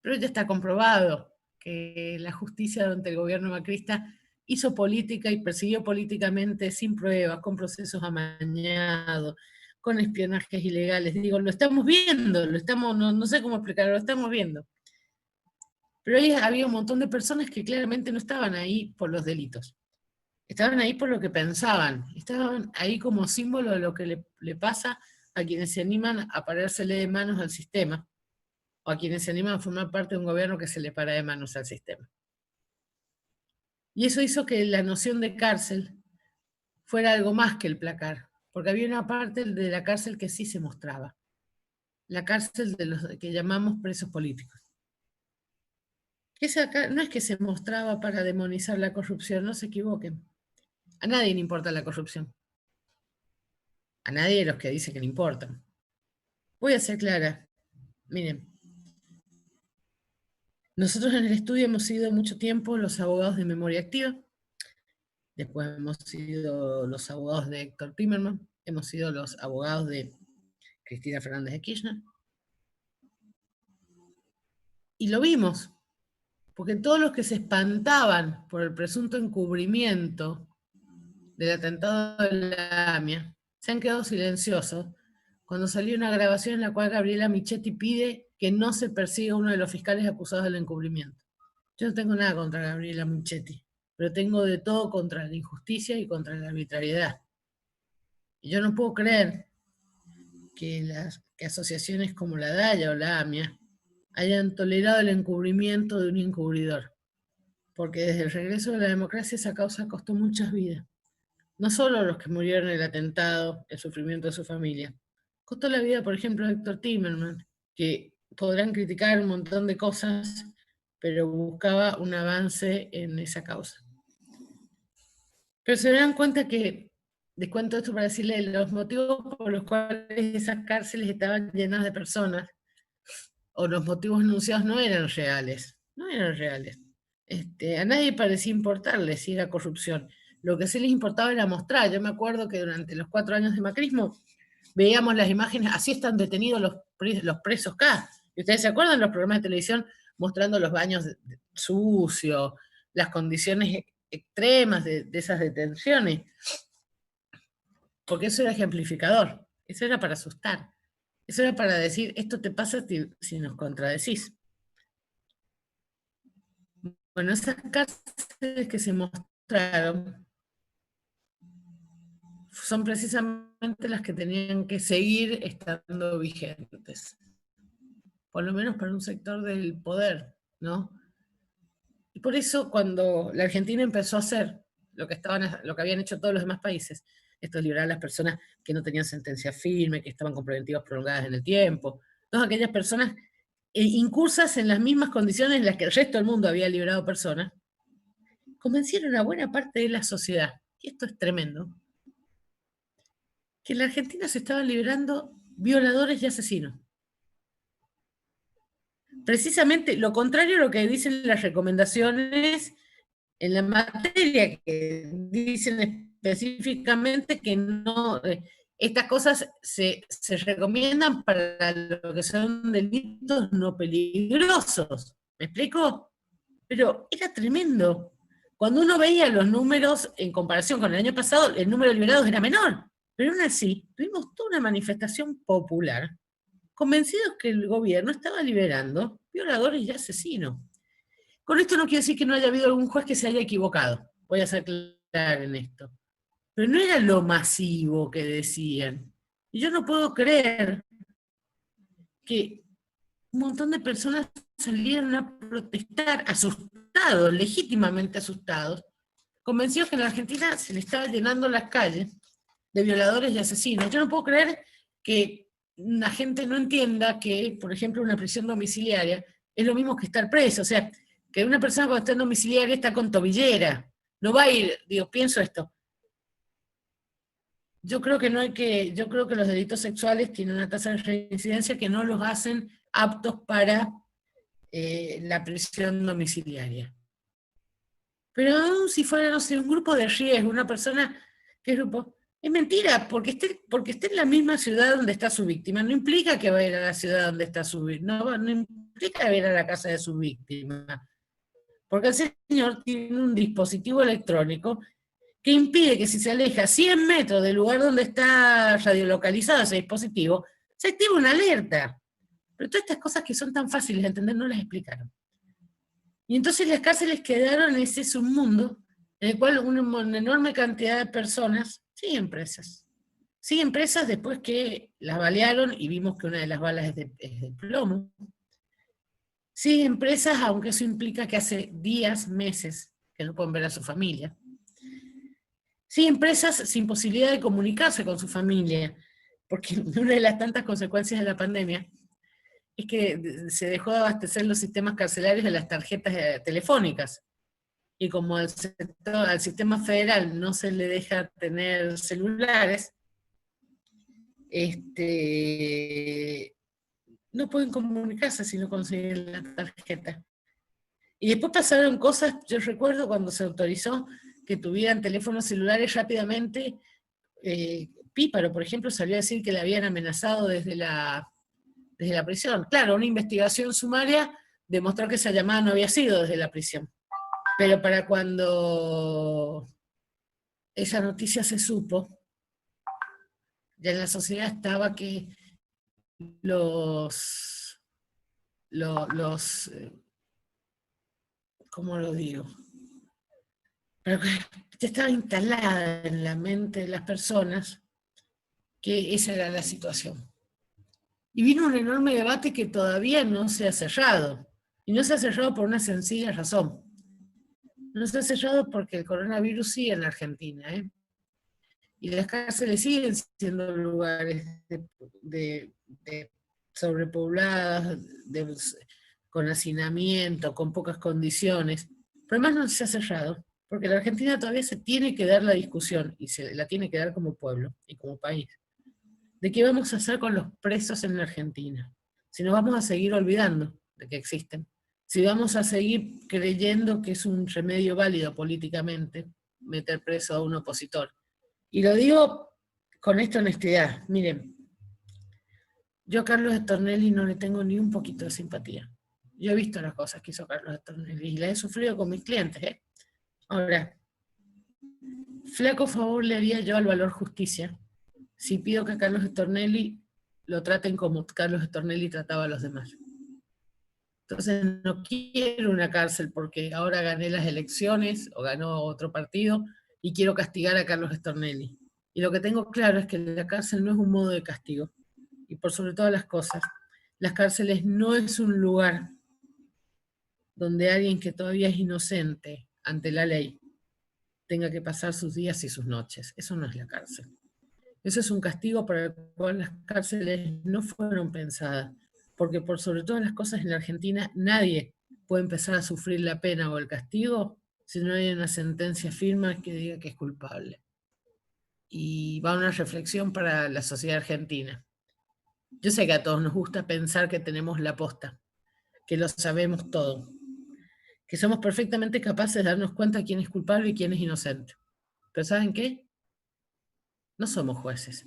Speaker 2: Pero ya está comprobado que la justicia durante el gobierno macrista hizo política y persiguió políticamente sin pruebas, con procesos amañados, con espionajes ilegales. Digo, lo estamos viendo, no sé cómo explicarlo, lo estamos viendo. Pero ahí había un montón de personas que claramente no estaban ahí por los delitos. Estaban ahí por lo que pensaban. Estaban ahí como símbolo de lo que le pasa a quienes se animan a parársele de manos al sistema, o a quienes se animan a formar parte de un gobierno que se le para de manos al sistema. Y eso hizo que la noción de cárcel fuera algo más que el placar, porque había una parte de la cárcel que sí se mostraba, la cárcel de los que llamamos presos políticos. No es que se mostraba para demonizar la corrupción, no se equivoquen. A nadie le importa la corrupción. A nadie de los que dicen que le importan. Voy a ser clara. Miren, nosotros en el estudio hemos sido mucho tiempo los abogados de memoria activa, después hemos sido los abogados de Héctor Timerman, hemos sido los abogados de Cristina Fernández de Kirchner, y lo vimos, porque todos los que se espantaban por el presunto encubrimiento del atentado de la AMIA se han quedado silenciosos cuando salió una grabación en la cual Gabriela Michetti pide que no se persiga a uno de los fiscales acusados del encubrimiento. Yo no tengo nada contra Gabriela Michetti, pero tengo de todo contra la injusticia y contra la arbitrariedad. Y yo no puedo creer que asociaciones como la DAIA o la AMIA hayan tolerado el encubrimiento de un encubridor, porque desde el regreso de la democracia esa causa costó muchas vidas. No solo los que murieron en el atentado, el sufrimiento de su familia. Costó la vida, por ejemplo, de Héctor Timerman, que podrán criticar un montón de cosas, pero buscaba un avance en esa causa. Pero se dan cuenta que, les cuento esto para decirles los motivos por los cuales esas cárceles estaban llenas de personas, o los motivos anunciados no eran reales, a nadie parecía importarle si era corrupción. Lo que sí les importaba era mostrar. Yo me acuerdo que durante los 4 años de macrismo veíamos las imágenes, así están detenidos los presos acá. ¿Y ustedes se acuerdan de los programas de televisión mostrando los baños sucios, las condiciones extremas de esas detenciones? Porque eso era ejemplificador, eso era para asustar, eso era para decir, esto te pasa si nos contradecís. Bueno, esas cárceles que se mostraron son precisamente las que tenían que seguir estando vigentes, por lo menos para un sector del poder, ¿no? Y por eso cuando la Argentina empezó a hacer lo que habían hecho todos los demás países, esto es liberar a las personas que no tenían sentencia firme, que estaban con preventivas prolongadas en el tiempo, todas aquellas personas incursas en las mismas condiciones en las que el resto del mundo había liberado personas, convencieron a buena parte de la sociedad, y esto es tremendo, que en la Argentina se estaban liberando violadores y asesinos. Precisamente lo contrario a lo que dicen las recomendaciones en la materia, que dicen específicamente que no, estas cosas se recomiendan para lo que son delitos no peligrosos. ¿Me explico? Pero era tremendo. Cuando uno veía los números en comparación con el año pasado, el número de liberados era menor. Pero aún así, tuvimos toda una manifestación popular, convencidos que el gobierno estaba liberando violadores y asesinos. Con esto no quiere decir que no haya habido algún juez que se haya equivocado. Voy a ser clara en esto. Pero no era lo masivo que decían. Y yo no puedo creer que un montón de personas salieron a protestar, asustados, legítimamente asustados, convencidos que en la Argentina se le estaba llenando las calles de violadores y asesinos. Yo no puedo creer que la gente no entienda que, por ejemplo, una prisión domiciliaria es lo mismo que estar preso. O sea, que una persona cuando está en domiciliaria está con tobillera. No va a ir, pienso esto. Yo creo que los delitos sexuales tienen una tasa de reincidencia que no los hacen aptos para la prisión domiciliaria. Pero aún si fuera, no sé, un grupo de riesgo, una persona que es grupo, es mentira, porque esté en la misma ciudad donde está su víctima, no implica que va a ir a la ciudad donde está su víctima, no implica ir a la casa de su víctima, porque el señor tiene un dispositivo electrónico que impide que si se aleja 100 metros del lugar donde está radiolocalizado ese dispositivo, se activa una alerta. Pero todas estas cosas que son tan fáciles de entender no las explicaron. Y entonces las cárceles quedaron ese submundo en el cual una enorme cantidad de personas siguen presas. Siguen presas después que las balearon y vimos que una de las balas es de plomo. Siguen presas, aunque eso implica que hace días, meses, que no pueden ver a su familia. Siguen presas sin posibilidad de comunicarse con su familia, porque una de las tantas consecuencias de la pandemia es que se dejó de abastecer los sistemas carcelarios de las tarjetas telefónicas. Y como al sistema federal no se le deja tener celulares, no pueden comunicarse si no consiguen la tarjeta. Y después pasaron cosas, yo recuerdo cuando se autorizó que tuvieran teléfonos celulares rápidamente, Píparo, por ejemplo, salió a decir que le habían amenazado desde la prisión. Claro, una investigación sumaria demostró que esa llamada no había sido desde la prisión. Pero para cuando esa noticia se supo, ya en la sociedad estaba que ¿cómo lo digo? Pero ya estaba instalada en la mente de las personas que esa era la situación. Y vino un enorme debate que todavía no se ha cerrado. Y no se ha cerrado por una sencilla razón. No se ha cerrado porque el coronavirus sigue en la Argentina, ¿eh? Y las cárceles siguen siendo lugares de sobrepobladas, con hacinamiento, con pocas condiciones. Pero además no se ha cerrado, porque la Argentina todavía se tiene que dar la discusión, y se la tiene que dar como pueblo y como país, de qué vamos a hacer con los presos en la Argentina. Si nos vamos a seguir olvidando de que existen, si vamos a seguir creyendo que es un remedio válido políticamente meter preso a un opositor. Y lo digo con esta honestidad. Miren, yo a Carlos Stornelli no le tengo ni un poquito de simpatía. Yo he visto las cosas que hizo Carlos Stornelli y las he sufrido con mis clientes, ¿eh? Ahora, flaco favor le haría yo al valor justicia si pido que a Carlos Stornelli lo traten como Carlos Stornelli trataba a los demás. Entonces no quiero una cárcel porque ahora gané las elecciones o ganó otro partido y quiero castigar a Carlos Stornelli. Y lo que tengo claro es que la cárcel no es un modo de castigo. Y por sobre todas las cosas, las cárceles no es un lugar donde alguien que todavía es inocente ante la ley tenga que pasar sus días y sus noches. Eso no es la cárcel. Eso es un castigo para el cual las cárceles no fueron pensadas, porque por sobre todas las cosas en la Argentina nadie puede empezar a sufrir la pena o el castigo si no hay una sentencia firme que diga que es culpable. Y va una reflexión para la sociedad argentina. Yo sé que a todos nos gusta pensar que tenemos la posta, que lo sabemos todo, que somos perfectamente capaces de darnos cuenta quién es culpable y quién es inocente. Pero ¿saben qué? No somos jueces.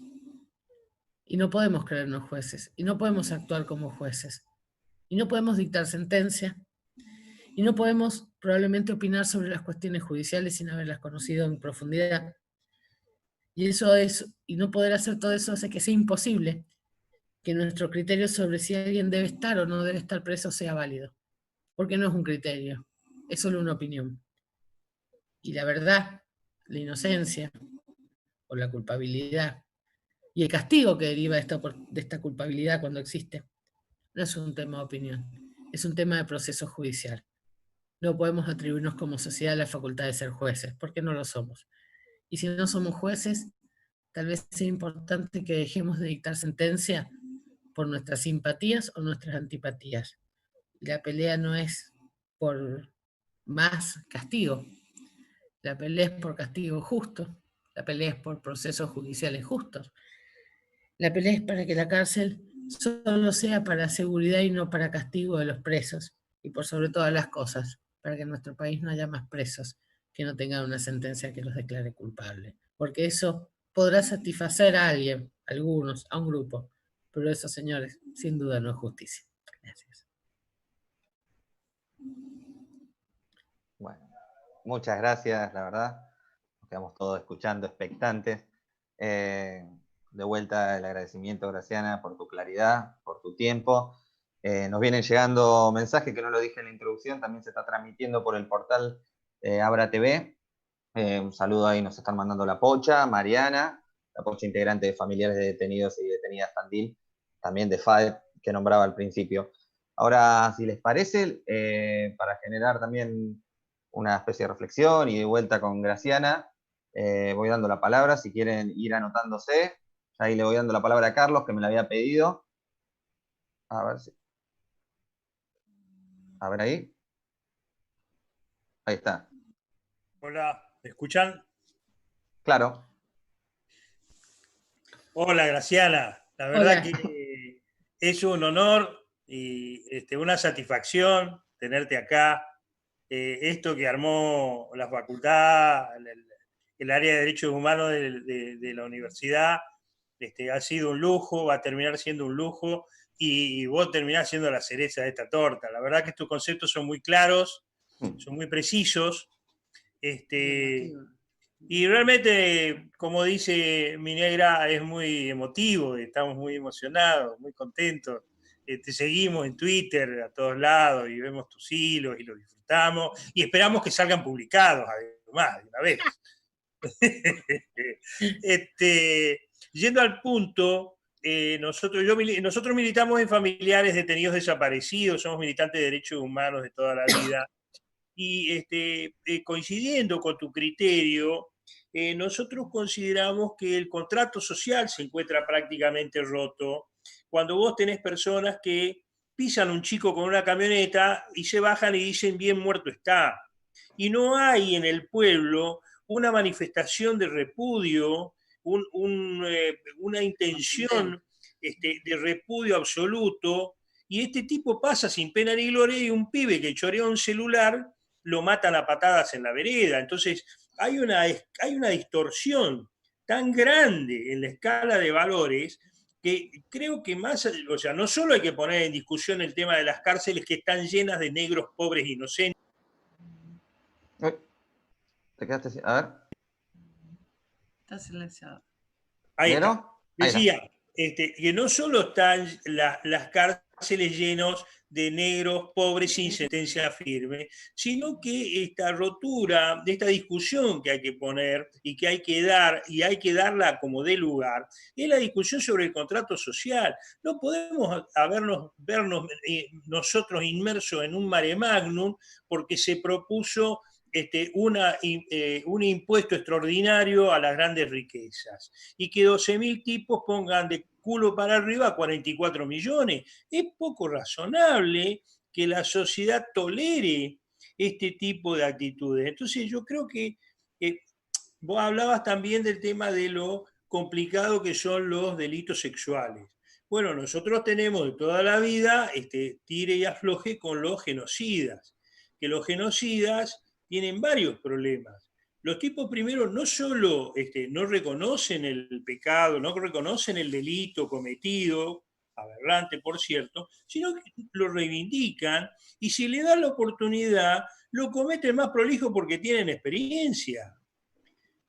Speaker 2: Y no podemos creernos jueces, y no podemos actuar como jueces, y no podemos dictar sentencia, y no podemos probablemente opinar sobre las cuestiones judiciales sin haberlas conocido en profundidad. Y no poder hacer todo eso hace que sea imposible que nuestro criterio sobre si alguien debe estar o no debe estar preso sea válido, porque no es un criterio, es solo una opinión. Y la verdad, la inocencia o la culpabilidad y el castigo que deriva de esta culpabilidad cuando existe, no es un tema de opinión, es un tema de proceso judicial. No podemos atribuirnos como sociedad la facultad de ser jueces, porque no lo somos. Y si no somos jueces, tal vez sea importante que dejemos de dictar sentencia por nuestras simpatías o nuestras antipatías. Y la pelea no es por más castigo, la pelea es por castigo justo, la pelea es por procesos judiciales justos, la pelea es para que la cárcel solo sea para seguridad y no para castigo de los presos, y por sobre todas las cosas, para que en nuestro país no haya más presos que no tengan una sentencia que los declare culpables, porque eso podrá satisfacer a alguien, a algunos, a un grupo, pero eso, señores, sin duda no es justicia. Gracias.
Speaker 1: Bueno, muchas gracias, la verdad. Nos quedamos todos escuchando, expectantes. De vuelta el agradecimiento, Graciana, por tu claridad, por tu tiempo. Nos vienen llegando mensajes que no lo dije en la introducción, también se está transmitiendo por el portal Abra TV. Un saludo ahí, nos están mandando la Pocha, Mariana, la Pocha integrante de familiares de detenidos y detenidas Tandil, también de FADEP, que nombraba al principio. Ahora, si les parece, para generar también una especie de reflexión y de vuelta con Graciana, voy dando la palabra, si quieren ir anotándose. Ahí le voy dando la palabra a Carlos, que me la había pedido. A ver si. A ver ahí. Ahí está.
Speaker 3: Hola, ¿me escuchan?
Speaker 1: Claro.
Speaker 3: Hola, Graciana. La verdad
Speaker 2: Hola.
Speaker 3: que es un honor y una satisfacción tenerte acá. Esto que armó la facultad, el área de Derechos Humanos de la universidad, ha sido un lujo, va a terminar siendo un lujo y vos terminás siendo la cereza de esta torta. La verdad que estos conceptos son muy claros, son muy precisos. Y realmente, como dice mi negra, es muy emotivo, estamos muy emocionados, muy contentos. Te seguimos en Twitter a todos lados y vemos tus hilos y los disfrutamos y esperamos que salgan publicados además de una vez. Yendo al punto, nosotros militamos en familiares detenidos desaparecidos, somos militantes de derechos humanos de toda la vida y coincidiendo con tu criterio, nosotros consideramos que el contrato social se encuentra prácticamente roto cuando vos tenés personas que pisan un chico con una camioneta y se bajan y dicen bien muerto está. Y no hay en el pueblo una manifestación de repudio, una intención de repudio absoluto, y este tipo pasa sin pena ni gloria y un pibe que chorea un celular lo matan a patadas en la vereda. Entonces hay una distorsión tan grande en la escala de valores que creo que más, o sea, no solo hay que poner en discusión el tema de las cárceles que están llenas de negros pobres inocentes.
Speaker 1: ¿Te quedaste así? A ver.
Speaker 2: Está silenciado.
Speaker 3: Ahí está.
Speaker 1: ¿Negro? Ahí está.
Speaker 3: Decía, que no solo están las cárceles llenos de negros pobres sin sentencia firme, sino que esta rotura, de esta discusión que hay que poner y que hay que dar, y hay que darla como de lugar, es la discusión sobre el contrato social. No podemos vernos nosotros inmersos en un mare magnum porque se propuso un impuesto extraordinario a las grandes riquezas y que 12.000 tipos pongan de culo para arriba 44 millones. Es poco razonable que la sociedad tolere este tipo de actitudes. Entonces yo creo que vos hablabas también del tema de lo complicado que son los delitos sexuales. Bueno, nosotros tenemos de toda la vida tire y afloje con los genocidas, que los genocidas tienen varios problemas. Los tipos primero no solo no reconocen el pecado, no reconocen el delito cometido, aberrante por cierto, sino que lo reivindican y si le dan la oportunidad lo cometen más prolijo porque tienen experiencia.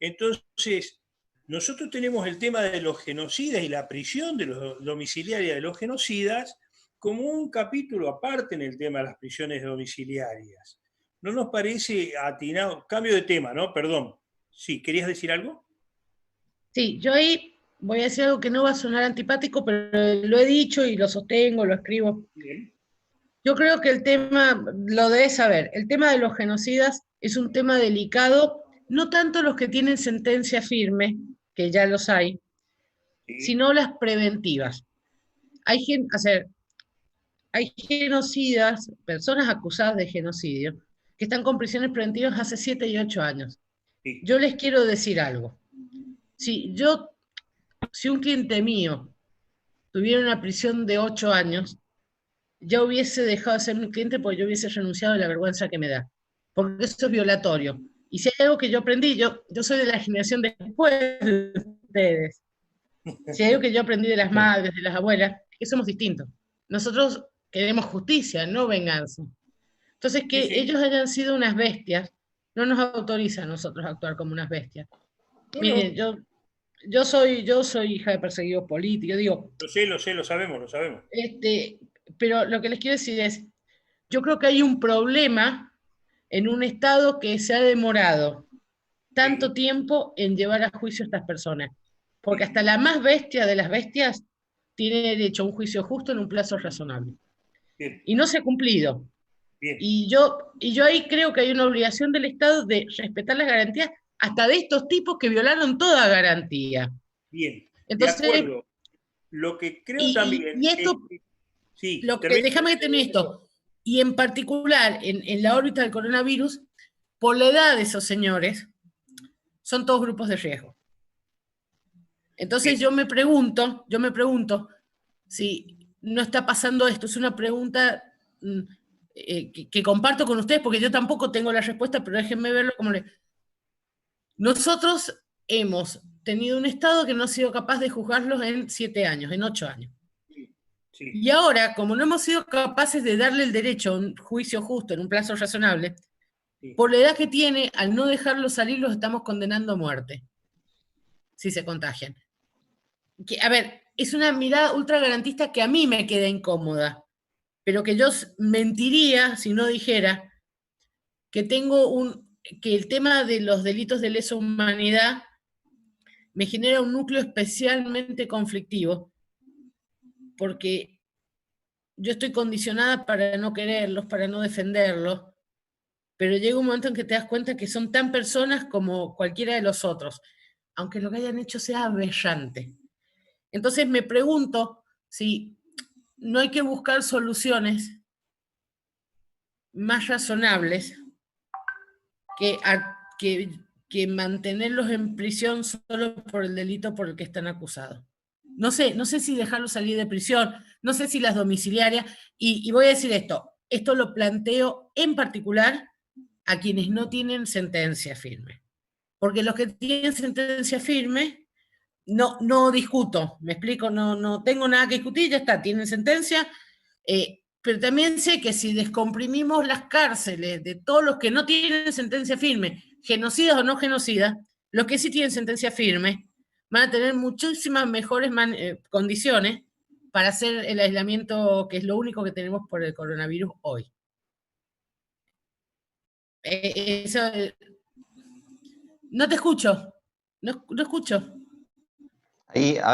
Speaker 3: Entonces, nosotros tenemos el tema de los genocidas y la prisión de los domiciliaria de los genocidas como un capítulo aparte en el tema de las prisiones domiciliarias. ¿No nos parece atinado? Cambio de tema, ¿no? Perdón. Sí, ¿querías decir algo?
Speaker 2: Sí, yo ahí voy a decir algo que no va a sonar antipático, pero lo he dicho y lo sostengo, lo escribo.
Speaker 3: Bien.
Speaker 2: Yo creo que el tema, lo debes saber, el tema de los genocidas es un tema delicado, no tanto los que tienen sentencia firme, que ya los hay,
Speaker 3: Sí.
Speaker 2: sino las preventivas. Hay genocidas, personas acusadas de genocidio, que están con prisiones preventivas hace 7 y 8 años.
Speaker 3: Sí.
Speaker 2: Yo les quiero decir algo. Si un cliente mío tuviera una prisión de 8 años, ya hubiese dejado de ser mi cliente porque yo hubiese renunciado a la vergüenza que me da. Porque eso es violatorio. Y si hay algo que yo aprendí, yo soy de la generación después de ustedes. Si hay algo que yo aprendí de las madres, de las abuelas, es que somos distintos. Nosotros queremos justicia, no venganza. Entonces, que
Speaker 3: Sí.
Speaker 2: ellos hayan sido unas bestias, no nos autoriza a nosotros a actuar como unas bestias.
Speaker 3: No,
Speaker 2: Miren,
Speaker 3: no.
Speaker 2: yo soy hija de perseguidos políticos, digo,
Speaker 3: Lo sé, lo sabemos, lo sabemos.
Speaker 2: pero lo que les quiero decir es, yo creo que hay un problema en un Estado que se ha demorado tanto tiempo en llevar a juicio a estas personas. Porque hasta la más bestia de las bestias tiene derecho a un juicio justo en un plazo razonable.
Speaker 3: Bien,
Speaker 2: Y no se ha cumplido.
Speaker 3: bien,
Speaker 2: Y yo ahí creo que hay una obligación del Estado de respetar las garantías hasta de estos tipos que violaron toda garantía.
Speaker 3: bien. De
Speaker 2: Entonces,
Speaker 3: acuerdo. Lo que creo también
Speaker 2: y
Speaker 3: es
Speaker 2: esto,
Speaker 3: que, sí,
Speaker 2: déjame que termine esto, y en particular en la órbita del coronavirus, por la edad de esos señores, son todos grupos de riesgo. Entonces yo me pregunto si no está pasando esto. Es una pregunta que comparto con ustedes porque yo tampoco tengo la respuesta, pero déjenme verlo como Nosotros hemos tenido un Estado que no ha sido capaz de juzgarlos en 7 años, en 8 años.
Speaker 3: Sí.
Speaker 2: Y ahora, como no hemos sido capaces de darle el derecho a un juicio justo en un plazo razonable,
Speaker 3: Sí.
Speaker 2: por la edad que tiene, al no dejarlos salir, los estamos condenando a muerte, si se contagian. A ver, es una mirada ultra garantista que a mí me queda incómoda, pero que yo mentiría si no dijera que que el tema de los delitos de lesa humanidad me genera un núcleo especialmente conflictivo, porque yo estoy condicionada para no quererlos, para no defenderlos, pero llega un momento en que te das cuenta que son tan personas como cualquiera de los otros, aunque lo que hayan hecho sea aberrante. Entonces me pregunto si no hay que buscar soluciones más razonables que mantenerlos en prisión solo por el delito por el que están acusados. No sé si dejarlos salir de prisión, no sé si las domiciliarias, y voy a decir esto lo planteo en particular a quienes no tienen sentencia firme. Porque los que tienen sentencia firme, no discuto, me explico, no tengo nada que discutir, ya está, tienen sentencia, pero también sé que si descomprimimos las cárceles de todos los que no tienen sentencia firme, genocidas o no genocidas, los que sí tienen sentencia firme van a tener muchísimas mejores condiciones para hacer el aislamiento, que es lo único que tenemos por el coronavirus hoy. Eso, no te escucho, no escucho.
Speaker 1: Ahí, a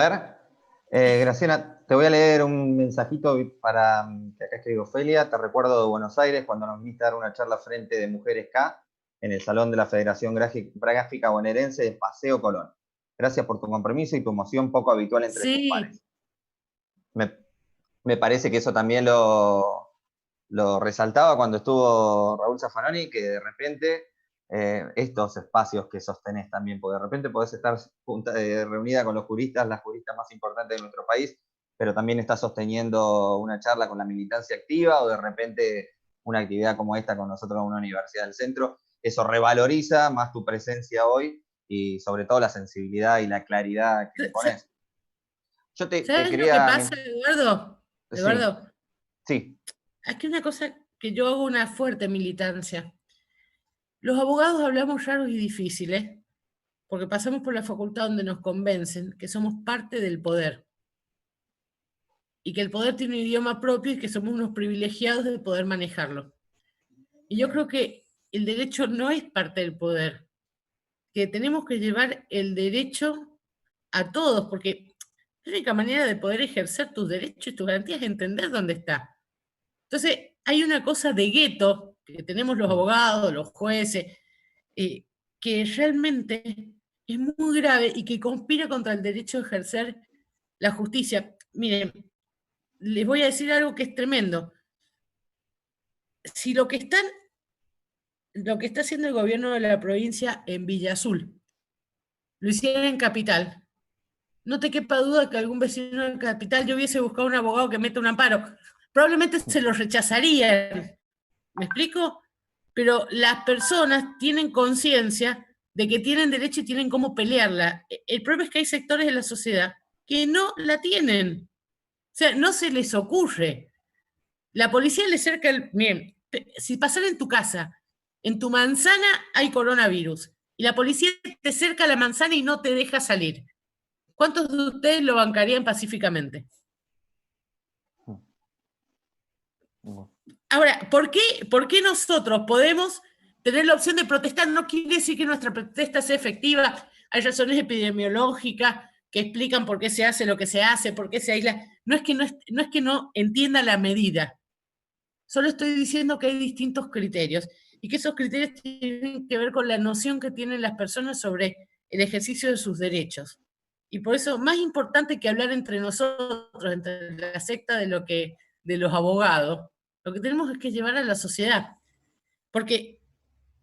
Speaker 1: ver, Graciela, te voy a leer un mensajito para que acá escribe Ofelia. Te recuerdo de Buenos Aires cuando nos viniste a dar una charla frente de Mujeres K en el Salón de la Federación Gráfica Bonaerense de Paseo Colón. Gracias por tu compromiso y tu emoción poco habitual entre tus pares. Me parece que eso también lo resaltaba cuando estuvo Raúl Zaffaroni, que de repente estos espacios que sostenés también, porque de repente podés estar reunida con los juristas, las juristas más importantes de nuestro país, pero también estás sosteniendo una charla con la militancia activa o de repente una actividad como esta con nosotros en una universidad del centro. Eso revaloriza más tu presencia hoy y sobre todo la sensibilidad y la claridad que le pones. Yo te
Speaker 2: ¿Sabes
Speaker 1: quería...
Speaker 2: lo que pasa, Eduardo? Eduardo,
Speaker 1: sí.
Speaker 2: aquí una cosa que yo hago una fuerte militancia. Los abogados hablamos raros y difíciles porque pasamos por la facultad donde nos convencen que somos parte del poder y que el poder tiene un idioma propio y que somos unos privilegiados de poder manejarlo. Y yo creo que el derecho no es parte del poder, que tenemos que llevar el derecho a todos, porque la única manera de poder ejercer tus derechos y tus garantías es entender dónde está. Entonces, hay una cosa de gueto que tenemos los abogados, los jueces, que realmente es muy grave y que conspira contra el derecho a ejercer la justicia. Miren, les voy a decir algo que es tremendo. Si lo que está haciendo el gobierno de la provincia en Villa Azul lo hiciera en Capital, no te quepa duda que algún vecino de Capital yo hubiese buscado un abogado que meta un amparo. Probablemente se lo rechazarían. ¿Me explico? Pero las personas tienen conciencia de que tienen derecho y tienen cómo pelearla. El problema es que hay sectores de la sociedad que no la tienen. O sea, no se les ocurre. La policía le cerca el... Miren, si pasara en tu casa, en tu manzana hay coronavirus, y la policía te cerca la manzana y no te deja salir. ¿Cuántos de ustedes lo bancarían pacíficamente? Ahora, ¿por qué nosotros podemos tener la opción de protestar? No quiere decir que nuestra protesta sea efectiva. Hay razones epidemiológicas que explican por qué se hace lo que se hace, por qué se aísla. No es que no entienda la medida. Solo estoy diciendo que hay distintos criterios y que esos criterios tienen que ver con la noción que tienen las personas sobre el ejercicio de sus derechos. Y por eso, más importante que hablar entre nosotros, entre la secta de los abogados, lo que tenemos es que llevar a la sociedad. Porque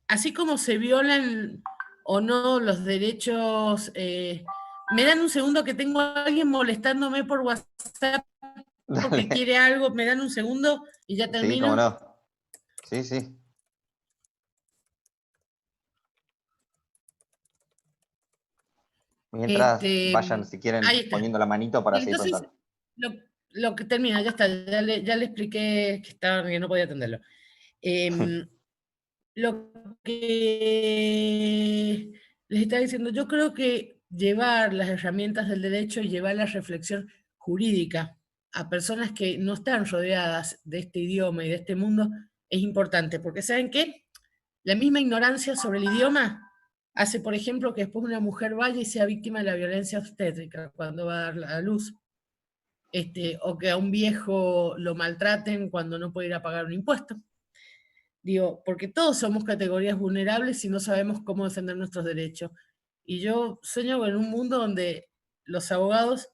Speaker 2: así como se violan o no los derechos, me dan un segundo que tengo a alguien molestándome por WhatsApp porque quiere algo, me dan un segundo y ya termino.
Speaker 1: Sí, cómo no. Sí, sí. Mientras vayan, si quieren, poniendo la manito para seguir preguntando.
Speaker 2: Lo que termina, ya está, ya le expliqué que no podía atenderlo. Lo que les estaba diciendo, yo creo que llevar las herramientas del derecho y llevar la reflexión jurídica a personas que no están rodeadas de este idioma y de este mundo es importante, porque ¿saben qué? La misma ignorancia sobre el idioma hace, por ejemplo, que después una mujer vaya y sea víctima de la violencia obstétrica cuando va a dar a luz, o que a un viejo lo maltraten cuando no puede ir a pagar un impuesto. Digo, porque todos somos categorías vulnerables y no sabemos cómo defender nuestros derechos. Y yo sueño en un mundo donde los abogados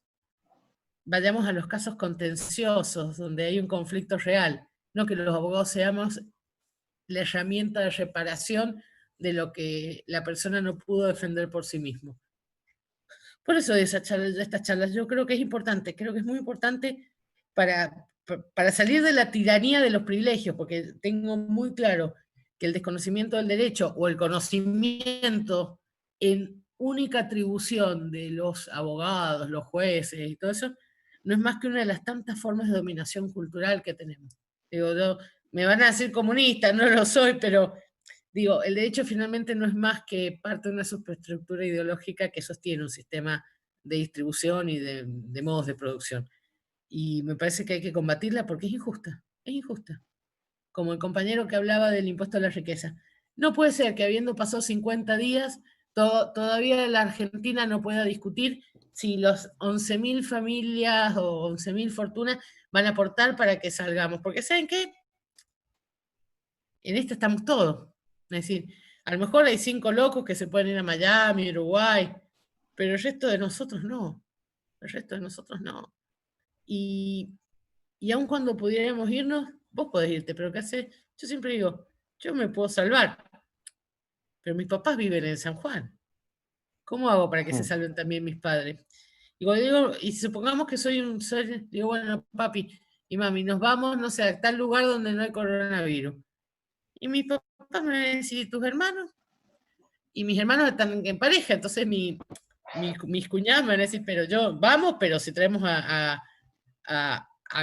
Speaker 2: vayamos a los casos contenciosos, donde hay un conflicto real, no que los abogados seamos la herramienta de reparación de lo que la persona no pudo defender por sí mismo. Por eso de estas charlas yo creo que es importante, creo que es muy importante para salir de la tiranía de los privilegios, porque tengo muy claro que el desconocimiento del derecho o el conocimiento en única atribución de los abogados, los jueces y todo eso, no es más que una de las tantas formas de dominación cultural que tenemos. Digo, me van a decir comunista, no lo soy, pero digo, el derecho finalmente no es más que parte de una superestructura ideológica que sostiene un sistema de distribución y de modos de producción. Y me parece que hay que combatirla porque es injusta, es injusta. Como el compañero que hablaba del impuesto a la riqueza. No puede ser que habiendo pasado 50 días, todavía la Argentina no pueda discutir si los 11.000 familias o 11.000 fortunas van a aportar para que salgamos. Porque ¿saben qué? En esta estamos todos. Es decir, a lo mejor hay 5 locos que se pueden ir a Miami, Uruguay, pero el resto de nosotros no. El resto de nosotros no. Y aun cuando pudiéramos irnos, vos podés irte, pero ¿qué haces? Yo siempre digo, yo me puedo salvar, pero mis papás viven en San Juan. ¿Cómo hago para que se salven también mis padres? Y supongamos que digo, bueno, papi y mami, nos vamos, no sé, a tal lugar donde no hay coronavirus. Y mis papás me van a decir, ¿tus hermanos? Y mis hermanos están en pareja, entonces mis cuñadas me van a decir, vamos, pero si traemos a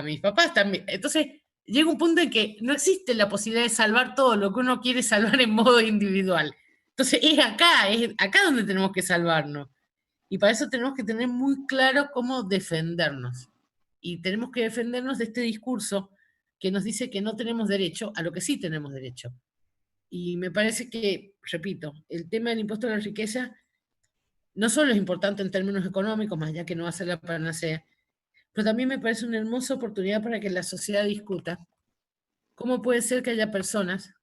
Speaker 2: mis papás también. Entonces, llega un punto en que no existe la posibilidad de salvar todo lo que uno quiere salvar en modo individual. Entonces, es acá donde tenemos que salvarnos. Y para eso tenemos que tener muy claro cómo defendernos. Y tenemos que defendernos de este discurso que nos dice que no tenemos derecho a lo que sí tenemos derecho. Y me parece que, repito, el tema del impuesto a la riqueza no solo es importante en términos económicos, más allá que no va a ser la panacea, pero también me parece una hermosa oportunidad para que la sociedad discuta cómo puede ser que haya personas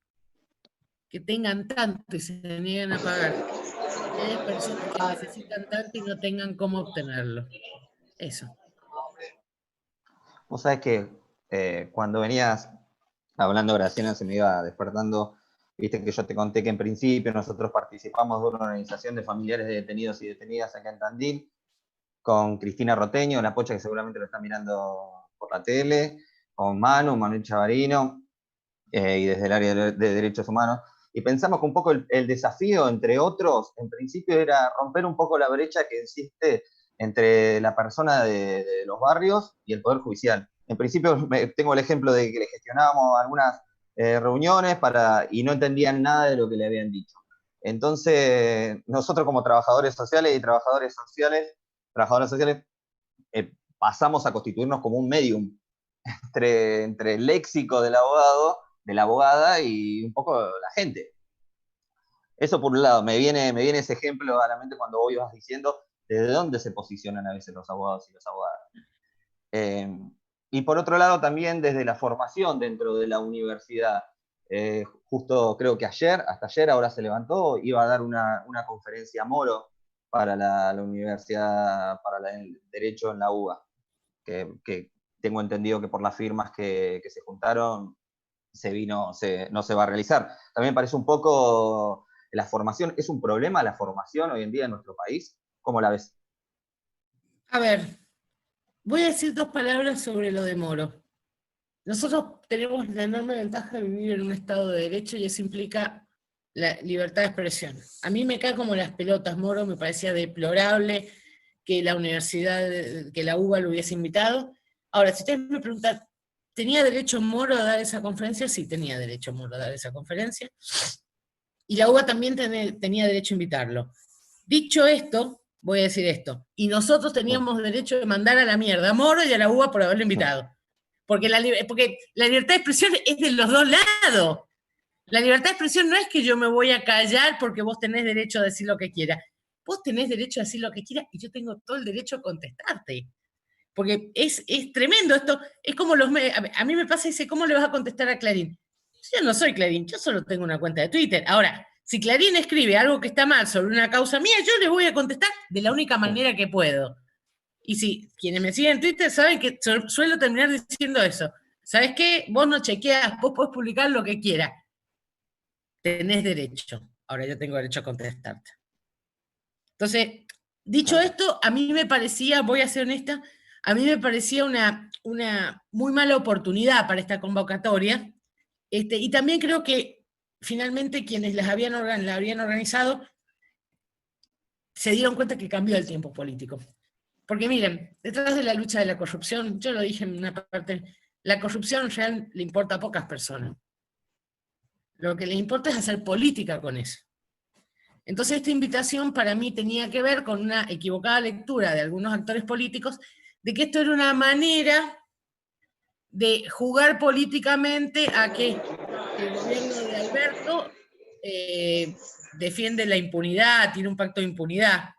Speaker 2: que tengan tanto y se nieguen a pagar, y haya personas que necesitan tanto y no tengan cómo obtenerlo. Eso.
Speaker 1: Vos sabés que cuando venías hablando, Graciela, se me iba despertando. Viste que yo te conté que en principio nosotros participamos de una organización de familiares de detenidos y detenidas acá en Tandil, con Cristina Roteño, la Pocha, que seguramente lo está mirando por la tele, con Manuel Chavarino, y desde el área de derechos humanos. Y pensamos que un poco el desafío, entre otros, en principio era romper un poco la brecha que existe entre la persona de los barrios y el Poder Judicial. En principio tengo el ejemplo de que le gestionábamos algunas reuniones y no entendían nada de lo que le habían dicho. Entonces, nosotros como trabajadores sociales y trabajadoras sociales, pasamos a constituirnos como un medium entre el léxico del abogado, de la abogada y un poco la gente. Eso por un lado, me viene ese ejemplo a la mente cuando vos ibas diciendo desde dónde se posicionan a veces los abogados y las abogadas. Y por otro lado también desde la formación dentro de la universidad. Justo creo que hasta ayer, ahora se levantó, iba a dar una conferencia Moro para la universidad, para el derecho en la UBA, que tengo entendido que por las firmas que se juntaron no se va a realizar. También parece un poco la formación, ¿es un problema la formación hoy en día en nuestro país? ¿Cómo la ves?
Speaker 2: A ver, voy a decir 2 palabras sobre lo de Moro. Nosotros tenemos la enorme ventaja de vivir en un Estado de Derecho y eso implica la libertad de expresión. A mí me cae como las pelotas, Moro, me parecía deplorable que la universidad, que la UBA lo hubiese invitado. Ahora, si ustedes me preguntan, ¿tenía derecho Moro a dar esa conferencia? Sí, tenía derecho Moro a dar esa conferencia. Y la UBA también tenía derecho a invitarlo. Dicho esto, voy a decir esto, y nosotros teníamos derecho de mandar a la mierda a Moro y a la UBA por haberlo invitado. Porque la libertad de expresión es de los dos lados. La libertad de expresión no es que yo me voy a callar porque vos tenés derecho a decir lo que quieras. Vos tenés derecho a decir lo que quieras y yo tengo todo el derecho a contestarte. Porque es tremendo esto. Es como a mí me pasa y dice, ¿cómo le vas a contestar a Clarín? Yo no soy Clarín, yo solo tengo una cuenta de Twitter. Ahora, si Clarín escribe algo que está mal sobre una causa mía, yo le voy a contestar de la única manera que puedo. Y si quienes me siguen en Twitter saben que suelo terminar diciendo eso. ¿Sabes qué? Vos no chequeás, vos podés publicar lo que quieras. Tenés derecho. Ahora yo tengo derecho a contestarte. Entonces, dicho esto, a mí me parecía, voy a ser honesta, a mí me parecía una muy mala oportunidad para esta convocatoria. Y también creo que finalmente quienes la habían organizado se dieron cuenta que cambió el tiempo político. Porque miren, detrás de la lucha de la corrupción, yo lo dije en una parte, la corrupción real le importa a pocas personas. Lo que le importa es hacer política con eso. Entonces esta invitación para mí tenía que ver con una equivocada lectura de algunos actores políticos de que esto era una manera de jugar políticamente a que el gobierno de Alberto defiende la impunidad, tiene un pacto de impunidad.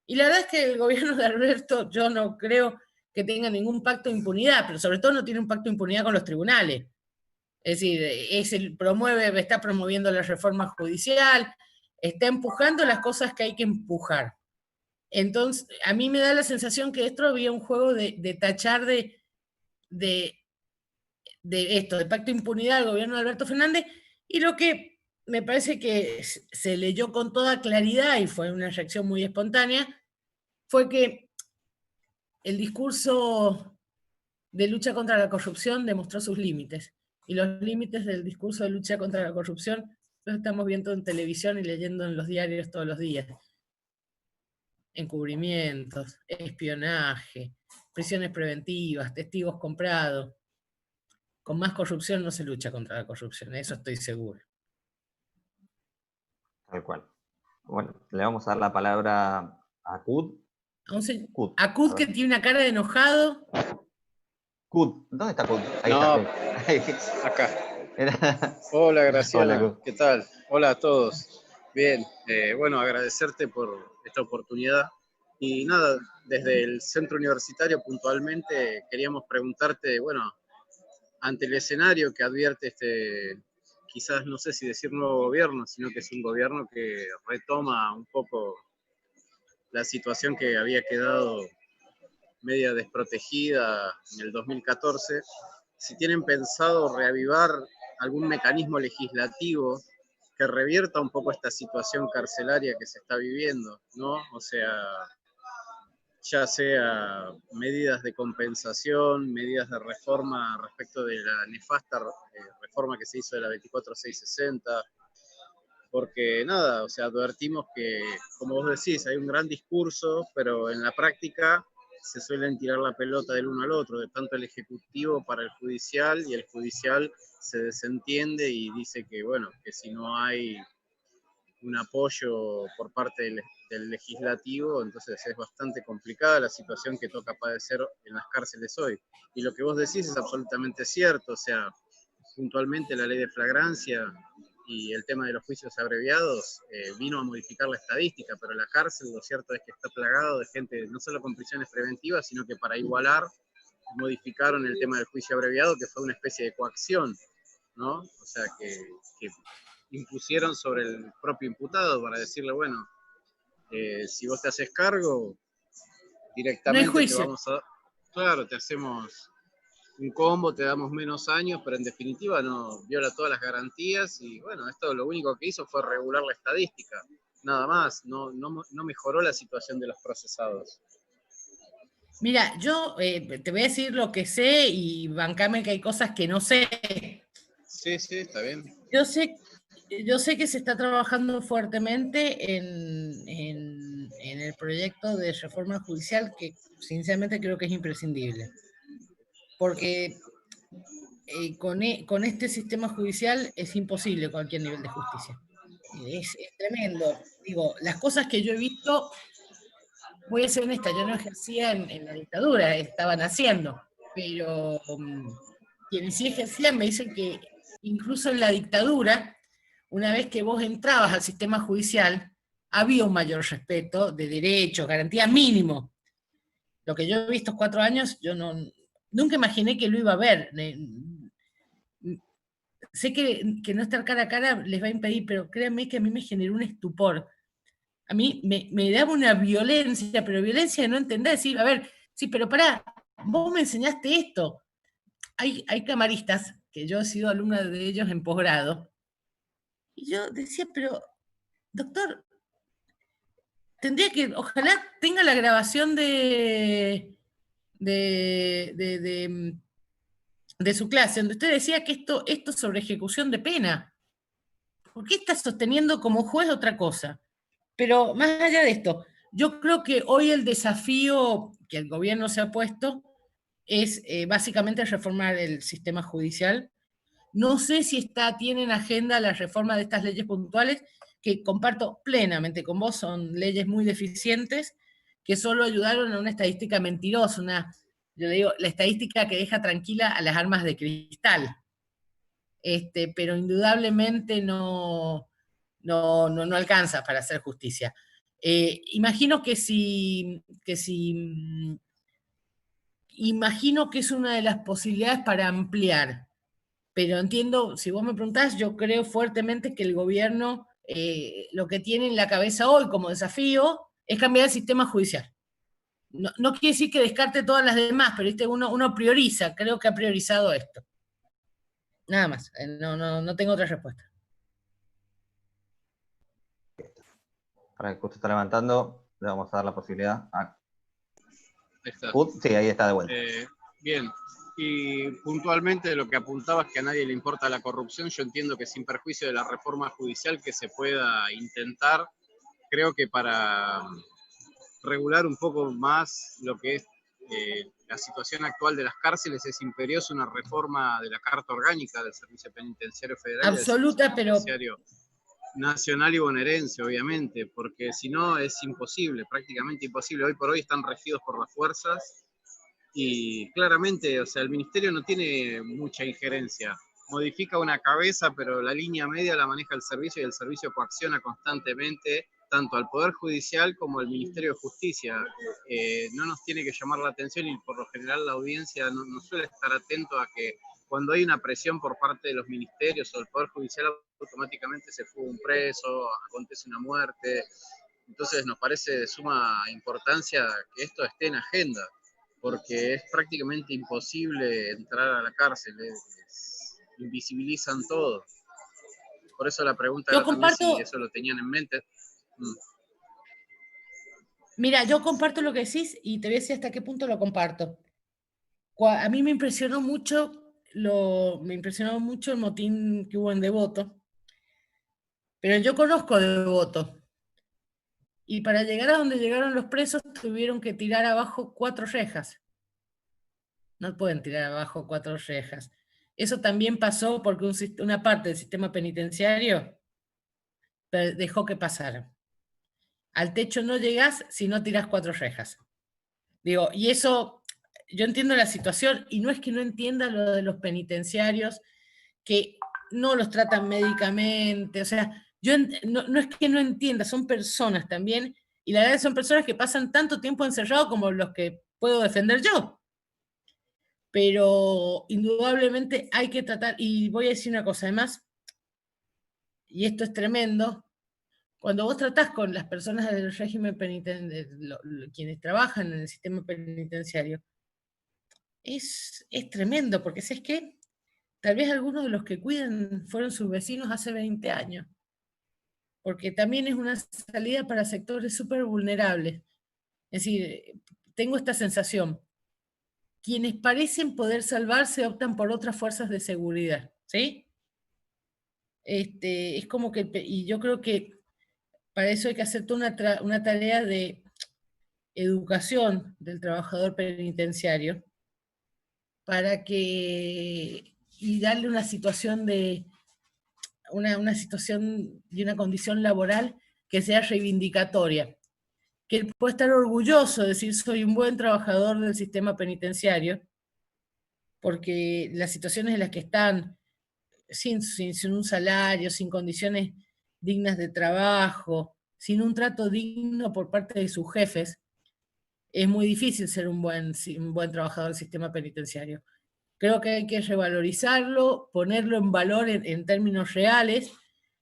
Speaker 2: Y la verdad es que el gobierno de Alberto, yo no creo que tenga ningún pacto de impunidad, pero sobre todo no tiene un pacto de impunidad con los tribunales. Es decir, está promoviendo la reforma judicial, está empujando las cosas que hay que empujar. Entonces, a mí me da la sensación que esto había un juego de tachar de esto, de pacto de impunidad al gobierno de Alberto Fernández, y lo que me parece que se leyó con toda claridad y fue una reacción muy espontánea, fue que el discurso de lucha contra la corrupción demostró sus límites. Y los límites del discurso de lucha contra la corrupción los estamos viendo en televisión y leyendo en los diarios todos los días. Encubrimientos, espionaje, prisiones preventivas, testigos comprados. Con más corrupción no se lucha contra la corrupción, eso estoy seguro.
Speaker 1: Tal cual. Bueno, le vamos a dar la palabra a Kud.
Speaker 2: A Kud, que tiene una cara de enojado.
Speaker 1: Kud, ¿dónde está Kud? Ahí
Speaker 4: no,
Speaker 1: está.
Speaker 4: Acá. Hola, Graciela. Hola, ¿qué tal? Hola a todos. Bien, bueno, agradecerte por esta oportunidad. Y nada, desde el centro universitario puntualmente queríamos preguntarte, bueno, ante el escenario que advierte quizás no sé si decir nuevo gobierno, sino que es un gobierno que retoma un poco la situación que había quedado media desprotegida en el 2014, si tienen pensado reavivar algún mecanismo legislativo que revierta un poco esta situación carcelaria que se está viviendo, ¿no? O sea, ya sea medidas de compensación, medidas de reforma respecto de la nefasta reforma que se hizo de la 24660, porque nada, o sea, advertimos que, como vos decís, hay un gran discurso, pero en la práctica se suelen tirar la pelota del uno al otro, de tanto el ejecutivo para el judicial, y el judicial se desentiende y dice que, bueno, que si no hay un apoyo por parte del legislativo, entonces es bastante complicada la situación que toca padecer en las cárceles hoy. Y lo que vos decís es absolutamente cierto, o sea, puntualmente la ley de flagrancia y el tema de los juicios abreviados vino a modificar la estadística, pero la cárcel lo cierto es que está plagado de gente no solo con prisiones preventivas, sino que para igualar modificaron el tema del juicio abreviado, que fue una especie de coacción, ¿no? O sea, que impusieron sobre el propio imputado para decirle, bueno, si vos te haces cargo, directamente
Speaker 2: no hay juicio.
Speaker 4: te vamos a... Claro, te hacemos un combo, te damos menos años, pero en definitiva no viola todas las garantías y bueno, esto lo único que hizo fue regular la estadística, nada más, no mejoró la situación de los procesados.
Speaker 2: Mira, yo te voy a decir lo que sé y bancame que hay cosas que no sé.
Speaker 4: Sí, está bien.
Speaker 2: Yo sé que se está trabajando fuertemente en el proyecto de reforma judicial, que sinceramente creo que es imprescindible. Porque con este sistema judicial es imposible cualquier nivel de justicia. Es tremendo. Digo, las cosas que yo he visto, voy a ser honesta, yo no ejercía en la dictadura, estaban haciendo, pero quienes sí ejercían me dicen que incluso en la dictadura, una vez que vos entrabas al sistema judicial, había un mayor respeto de derechos, garantías mínimo. Lo que yo he visto 4 años, yo nunca imaginé que lo iba a ver. Sé que no estar cara a cara les va a impedir, pero créanme que a mí me generó un estupor. A mí me daba una violencia, pero violencia de no entender, decir, a ver, sí, pero pará, vos me enseñaste esto. Hay camaristas, que yo he sido alumna de ellos en posgrado, y yo decía, pero, doctor, ojalá tenga la grabación de su clase, donde usted decía que esto sobre ejecución de pena. ¿Por qué está sosteniendo como juez otra cosa? Pero más allá de esto, yo creo que hoy el desafío que el gobierno se ha puesto es básicamente reformar el sistema judicial. No sé si tiene en agenda la reforma de estas leyes puntuales, que comparto plenamente con vos, son leyes muy deficientes, que solo ayudaron a una estadística mentirosa, yo le digo, la estadística que deja tranquila a las armas de cristal. Pero indudablemente no alcanza para hacer justicia. Imagino que imagino que es una de las posibilidades para ampliar, pero entiendo, si vos me preguntás, yo creo fuertemente que el gobierno lo que tiene en la cabeza hoy como desafío es cambiar el sistema judicial. No quiere decir que descarte todas las demás, pero uno prioriza, creo que ha priorizado esto. Nada más, no tengo otra respuesta.
Speaker 1: Para que justo está levantando, le vamos a dar la posibilidad a...
Speaker 4: Ahí está.
Speaker 1: Sí, ahí está de vuelta.
Speaker 4: Bien, y puntualmente lo que apuntaba es que a nadie le importa la corrupción. Yo entiendo que sin perjuicio de la reforma judicial que se pueda intentar, creo que para regular un poco más lo que es la situación actual de las cárceles es imperiosa una reforma de la Carta Orgánica del Servicio Penitenciario Federal.
Speaker 2: Absoluta,
Speaker 4: y del Servicio Penitenciario Nacional y bonaerense, obviamente, porque si no es imposible, prácticamente imposible. Hoy por hoy están regidos por las fuerzas y claramente, o sea, el ministerio no tiene mucha injerencia. Modifica una cabeza, pero la línea media la maneja el servicio y el servicio coacciona constantemente tanto al Poder Judicial como al Ministerio de Justicia. No nos tiene que llamar la atención y por lo general la audiencia no suele estar atento a que cuando hay una presión por parte de los ministerios o del Poder Judicial, automáticamente se fuga un preso, acontece una muerte. Entonces nos parece de suma importancia que esto esté en agenda, porque es prácticamente imposible entrar a la cárcel, invisibilizan todo. Por eso la pregunta era también si eso lo tenían en mente.
Speaker 2: Mira, yo comparto lo que decís y te voy a decir hasta qué punto lo comparto. A mí me impresionó mucho el motín que hubo en Devoto, pero yo conozco Devoto. Y para llegar a donde llegaron los presos tuvieron que tirar abajo 4 rejas. No pueden tirar abajo 4 rejas. Eso también pasó porque una parte del sistema penitenciario dejó que pasaran. Al techo no llegás si no tirás 4 rejas. Digo, y eso, yo entiendo la situación, y no es que no entienda lo de los penitenciarios, que no los tratan médicamente, o sea, no es que no entienda, son personas también, y la verdad son personas que pasan tanto tiempo encerrados como los que puedo defender yo. Pero indudablemente hay que tratar, y voy a decir una cosa, además, y esto es tremendo, cuando vos tratás con las personas del régimen penitenciario, quienes trabajan en el sistema penitenciario, es tremendo, porque ¿sabes qué? Tal vez algunos de los que cuidan fueron sus vecinos hace 20 años, porque también es una salida para sectores súper vulnerables. Es decir, tengo esta sensación, quienes parecen poder salvarse optan por otras fuerzas de seguridad, ¿sí? Es como que, y yo creo que para eso hay que hacer toda una tarea de educación del trabajador penitenciario, para que, y darle una situación de, una situación y una condición laboral que sea reivindicatoria, que él pueda estar orgulloso de decir soy un buen trabajador del sistema penitenciario, porque las situaciones en las que están, sin un salario, sin condiciones dignas de trabajo, sin un trato digno por parte de sus jefes, es muy difícil ser un buen trabajador del sistema penitenciario. Creo que hay que revalorizarlo, ponerlo en valor en términos reales,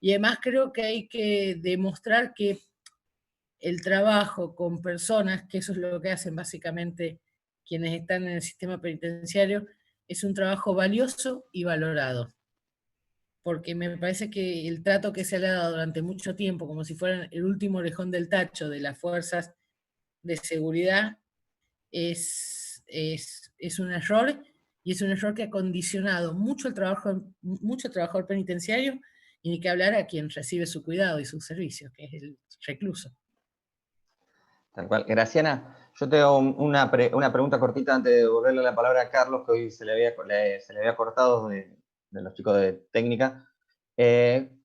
Speaker 2: y además creo que hay que demostrar que el trabajo con personas, que eso es lo que hacen básicamente quienes están en el sistema penitenciario, es un trabajo valioso y valorado. Porque me parece que el trato que se le ha dado durante mucho tiempo, como si fueran el último orejón del tacho de las fuerzas de seguridad, es un error, y es un error que ha condicionado mucho el trabajador penitenciario, y ni que hablar a quien recibe su cuidado y su servicio, que es el recluso.
Speaker 1: Tal cual. Graciana, yo te hago una pregunta cortita antes de devolverle la palabra a Carlos, que hoy se le había cortado de los chicos de técnica.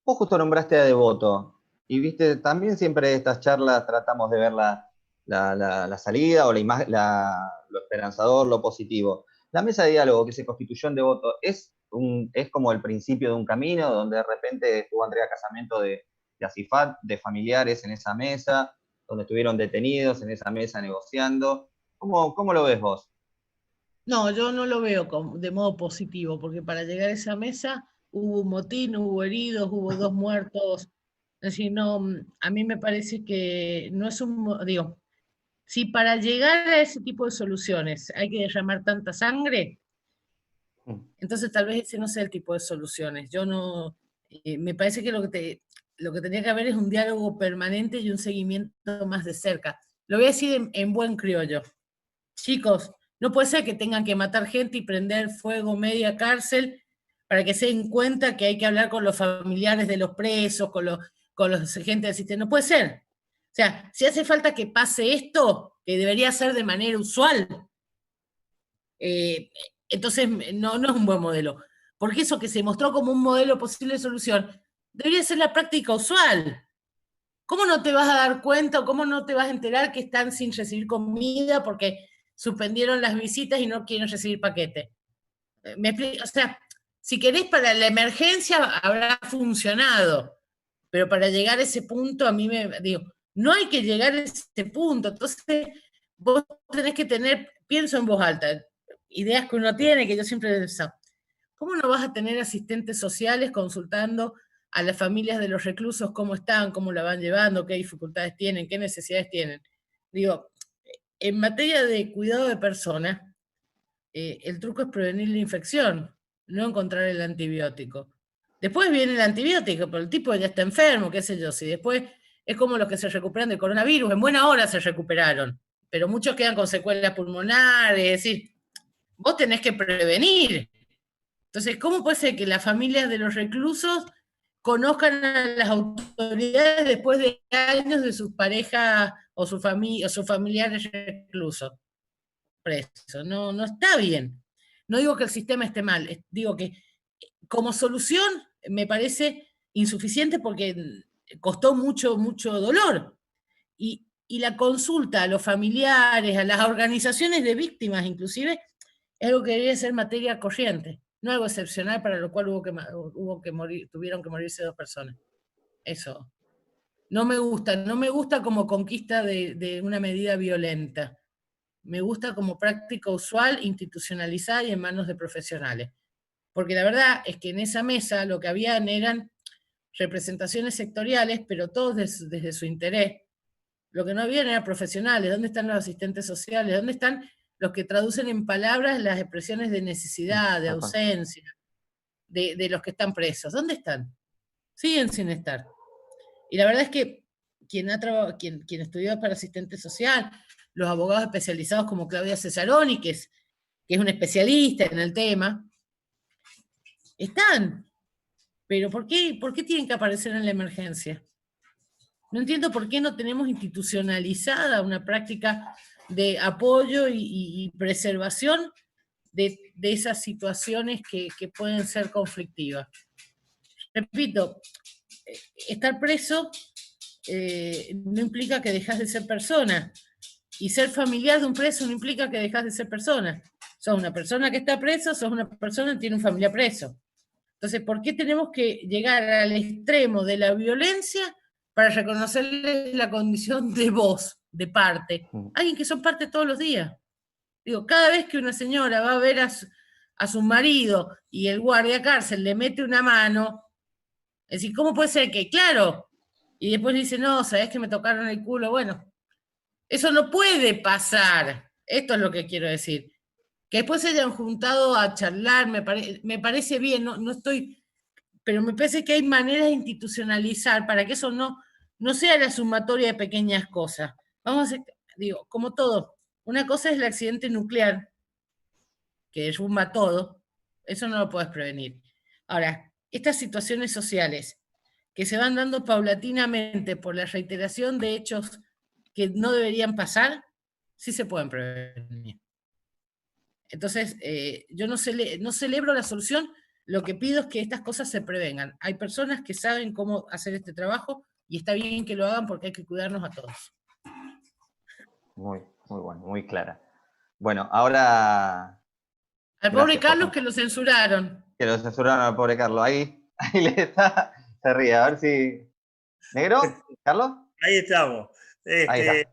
Speaker 1: Vos justo nombraste a Devoto, y viste, también siempre estas charlas tratamos de ver la salida o lo esperanzador, lo positivo. La mesa de diálogo que se constituyó en Devoto es como el principio de un camino, donde de repente estuvo Andrea Casamiento de Acifat, de familiares en esa mesa, donde estuvieron detenidos en esa mesa negociando. ¿Cómo lo ves vos?
Speaker 2: No, yo no lo veo de modo positivo, porque para llegar a esa mesa hubo un motín, hubo heridos, hubo 2 muertos. Es decir, no, a mí me parece que no es digo, si para llegar a ese tipo de soluciones hay que derramar tanta sangre, entonces tal vez ese no sea el tipo de soluciones. Yo no, me parece que lo que tenía que haber es un diálogo permanente y un seguimiento más de cerca. Lo voy a decir en buen criollo. Chicos, no puede ser que tengan que matar gente y prender fuego media cárcel para que se den cuenta que hay que hablar con los familiares de los presos, con los agentes del sistema. No puede ser. O sea, si hace falta que pase esto, que debería ser de manera usual, entonces no es un buen modelo. Porque eso que se mostró como un modelo posible de solución, debería ser la práctica usual. ¿Cómo no te vas a dar cuenta o cómo no te vas a enterar que están sin recibir comida porque suspendieron las visitas y no quieren recibir paquete? O sea, si querés para la emergencia habrá funcionado, pero para llegar a ese punto, a mí digo, no hay que llegar a ese punto. Entonces, vos tenés que tener, pienso en voz alta, ideas que uno tiene, que yo siempre he pensado. ¿Cómo no vas a tener asistentes sociales consultando a las familias de los reclusos cómo están, cómo la van llevando, qué dificultades tienen, qué necesidades tienen? Digo, en materia de cuidado de personas, el truco es prevenir la infección, no encontrar el antibiótico. Después viene el antibiótico, pero el tipo ya está enfermo, qué sé yo. Si después es como los que se recuperan del coronavirus, en buena hora se recuperaron, pero muchos quedan con secuelas pulmonares, es decir, vos tenés que prevenir. Entonces, ¿cómo puede ser que las familias de los reclusos conozcan a las autoridades después de años de sus parejas o sus familiares reclusos? Presos. No está bien. No digo que el sistema esté mal, digo que como solución me parece insuficiente porque costó mucho, mucho dolor. Y la consulta a los familiares, a las organizaciones de víctimas inclusive, es algo que debería ser materia corriente, no algo excepcional para lo cual tuvieron que morirse 2 personas. Eso. No me gusta como conquista de una medida violenta. Me gusta como práctica usual, institucionalizada y en manos de profesionales. Porque la verdad es que en esa mesa lo que habían eran representaciones sectoriales, pero todos desde su interés. Lo que no habían eran profesionales. ¿Dónde están los asistentes sociales? ¿Dónde están los que traducen en palabras las expresiones de necesidad, de ausencia, de los que están presos? ¿Dónde están? Siguen sin estar. Y la verdad es que quien estudió para asistente social, los abogados especializados como Claudia Cesaroni, que es un especialista en el tema, están. Pero ¿por qué tienen que aparecer en la emergencia? No entiendo por qué no tenemos institucionalizada una práctica de apoyo y preservación de esas situaciones que pueden ser conflictivas. Repito, estar preso no implica que dejas de ser persona, y ser familiar de un preso no implica que dejas de ser persona. Sos una persona que está presa, sos una persona que tiene un familiar preso. Entonces, ¿por qué tenemos que llegar al extremo de la violencia para reconocerle la condición de voz, de parte? Alguien que son parte todos los días. Digo, cada vez que una señora va a ver a su marido y el guardia cárcel le mete una mano, es decir, ¿cómo puede ser que, claro, y después le dice, no, sabés que me tocaron el culo? Bueno, eso no puede pasar. Esto es lo que quiero decir. Que después se hayan juntado a charlar, me parece bien, no estoy, pero me parece que hay maneras de institucionalizar para que eso no sea la sumatoria de pequeñas cosas. Vamos a hacer, digo, como todo, una cosa es el accidente nuclear, que derrumba todo, eso no lo puedes prevenir. Ahora, estas situaciones sociales que se van dando paulatinamente por la reiteración de hechos que no deberían pasar, sí se pueden prevenir. Entonces, yo no celebro la solución, lo que pido es que estas cosas se prevengan. Hay personas que saben cómo hacer este trabajo y está bien que lo hagan porque hay que cuidarnos a todos.
Speaker 1: Muy bueno, muy clara. Bueno, ahora...
Speaker 2: Al pobre Carlos que lo censuraron.
Speaker 1: Que lo censuraron al pobre Carlos. Ahí le está, se ríe, a ver si... ¿Negro? ¿Carlos?
Speaker 3: Ahí estamos.
Speaker 1: Ahí está.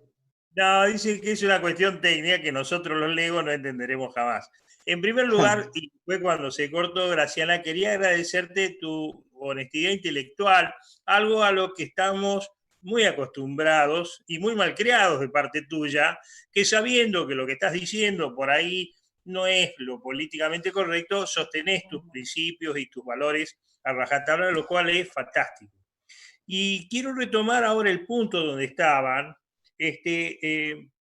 Speaker 3: No, dice que es una cuestión técnica que nosotros los legos no entenderemos jamás. En primer lugar, y fue cuando se cortó, Graciana, quería agradecerte tu honestidad intelectual, algo a lo que estamos muy acostumbrados y muy malcriados de parte tuya, que sabiendo que lo que estás diciendo por ahí no es lo políticamente correcto, sostenés tus principios y tus valores a rajatabla, lo cual es fantástico. Y quiero retomar ahora el punto donde estaban,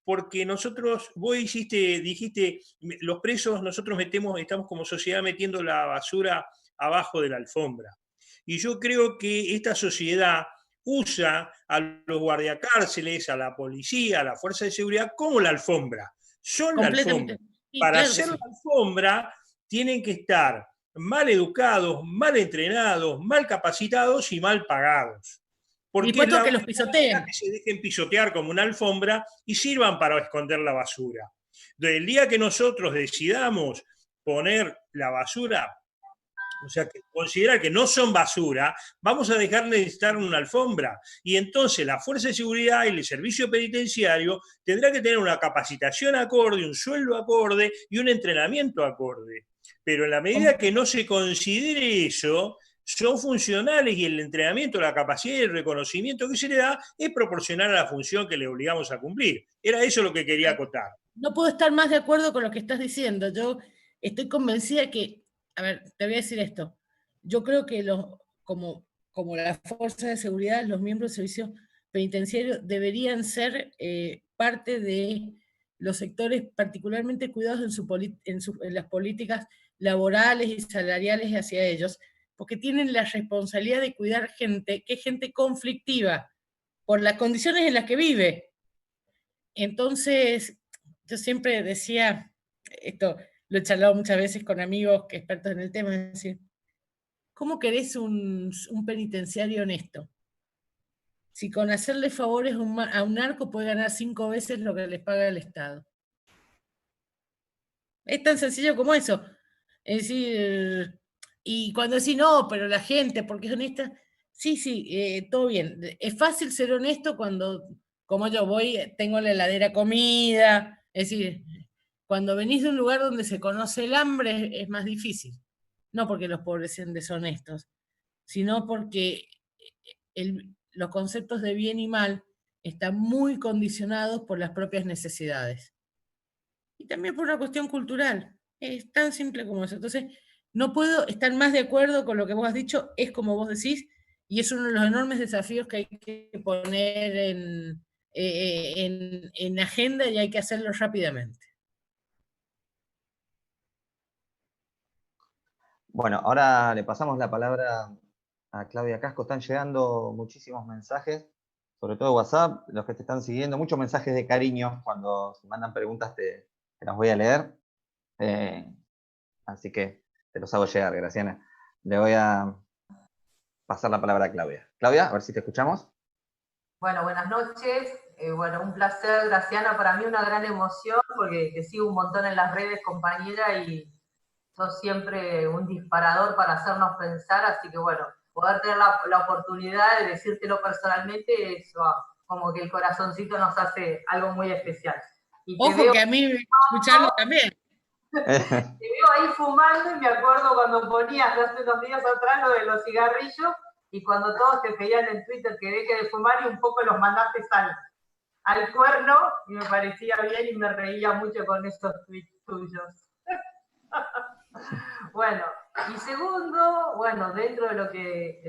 Speaker 3: porque vos dijiste, los presos, nosotros estamos como sociedad metiendo la basura abajo de la alfombra. Y yo creo que esta sociedad usa a los guardiacárceles, a la policía, a la fuerza de seguridad como la alfombra. Son la alfombra. Sí, para hacer la alfombra tienen que estar mal educados, mal entrenados, mal capacitados y mal pagados. Porque
Speaker 2: y es que los pisoteen.
Speaker 3: Que se dejen pisotear como una alfombra y sirvan para esconder la basura. Del día que nosotros decidamos poner la basura, o sea, que considerar que no son basura, vamos a dejar de estar en una alfombra. Y entonces la Fuerza de Seguridad y el Servicio Penitenciario tendrá que tener una capacitación acorde, un sueldo acorde y un entrenamiento acorde. Pero en la medida que no se considere eso, son funcionales y el entrenamiento, la capacidad y el reconocimiento que se le da es proporcional a la función que le obligamos a cumplir. Era eso lo que quería acotar.
Speaker 2: No puedo estar más de acuerdo con lo que estás diciendo. Yo estoy convencida que, a ver, te voy a decir esto. Yo creo que como la fuerza de seguridad, los miembros del servicio penitenciario deberían ser parte de los sectores particularmente cuidados en las políticas laborales y salariales hacia ellos, porque tienen la responsabilidad de cuidar gente que es gente conflictiva por las condiciones en las que vive. Entonces, yo siempre decía, esto lo he charlado muchas veces con amigos expertos en el tema, es decir, ¿cómo querés un penitenciario honesto? si con hacerle favores a un narco puede ganar 5 veces lo que les paga el Estado. Es tan sencillo como eso. Es decir, y cuando decís, no, pero la gente, porque es honesta, sí, todo bien. Es fácil ser honesto cuando, como yo voy, tengo la heladera comida, es decir, cuando venís de un lugar donde se conoce el hambre es más difícil. No porque los pobres sean deshonestos, sino porque los conceptos de bien y mal están muy condicionados por las propias necesidades. Y también por una cuestión cultural. Es tan simple como eso. Entonces, no puedo estar más de acuerdo con lo que vos has dicho, es como vos decís, y es uno de los enormes desafíos que hay que poner en agenda y hay que hacerlo rápidamente.
Speaker 1: Bueno, ahora le pasamos la palabra a Claudia Casco. Están llegando muchísimos mensajes, sobre todo WhatsApp, los que te están siguiendo, muchos mensajes de cariño. Cuando se mandan preguntas te las voy a leer. Así que te los hago llegar, Graciana. Le voy a pasar la palabra a Claudia. Claudia, a ver si te escuchamos.
Speaker 5: Bueno, buenas noches. Bueno, un placer, Graciana, para mí una gran emoción, porque te sigo un montón en las redes, compañera, y sos siempre un disparador para hacernos pensar, así que bueno, poder tener la oportunidad de decírtelo personalmente, eso como que el corazoncito nos hace algo muy especial. Y
Speaker 2: ojo que a mí escucharlo también.
Speaker 5: Te veo ahí fumando y me acuerdo cuando ponías hace unos días atrás lo de los cigarrillos y cuando todos te pedían en Twitter que deje de fumar y un poco los mandaste al cuerno y me parecía bien y me reía mucho con esos tweets tuyos. Bueno, y segundo, bueno, dentro de lo que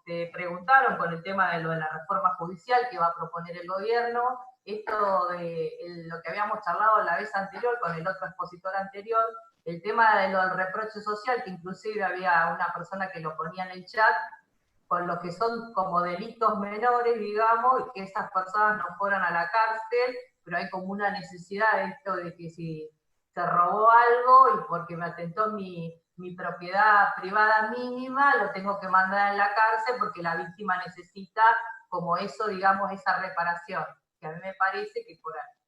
Speaker 5: te preguntaron con el tema de lo de la reforma judicial que va a proponer el gobierno, esto de lo que habíamos charlado la vez anterior con el otro expositor anterior, el tema de lo del reproche social, que inclusive había una persona que lo ponía en el chat, con lo que son como delitos menores, digamos, y que esas personas no fueran a la cárcel, pero hay como una necesidad de esto de que si se robó algo y porque me atentó mi propiedad privada mínima, lo tengo que mandar en la cárcel porque la víctima necesita como eso, digamos, esa reparación, que a mí me parece que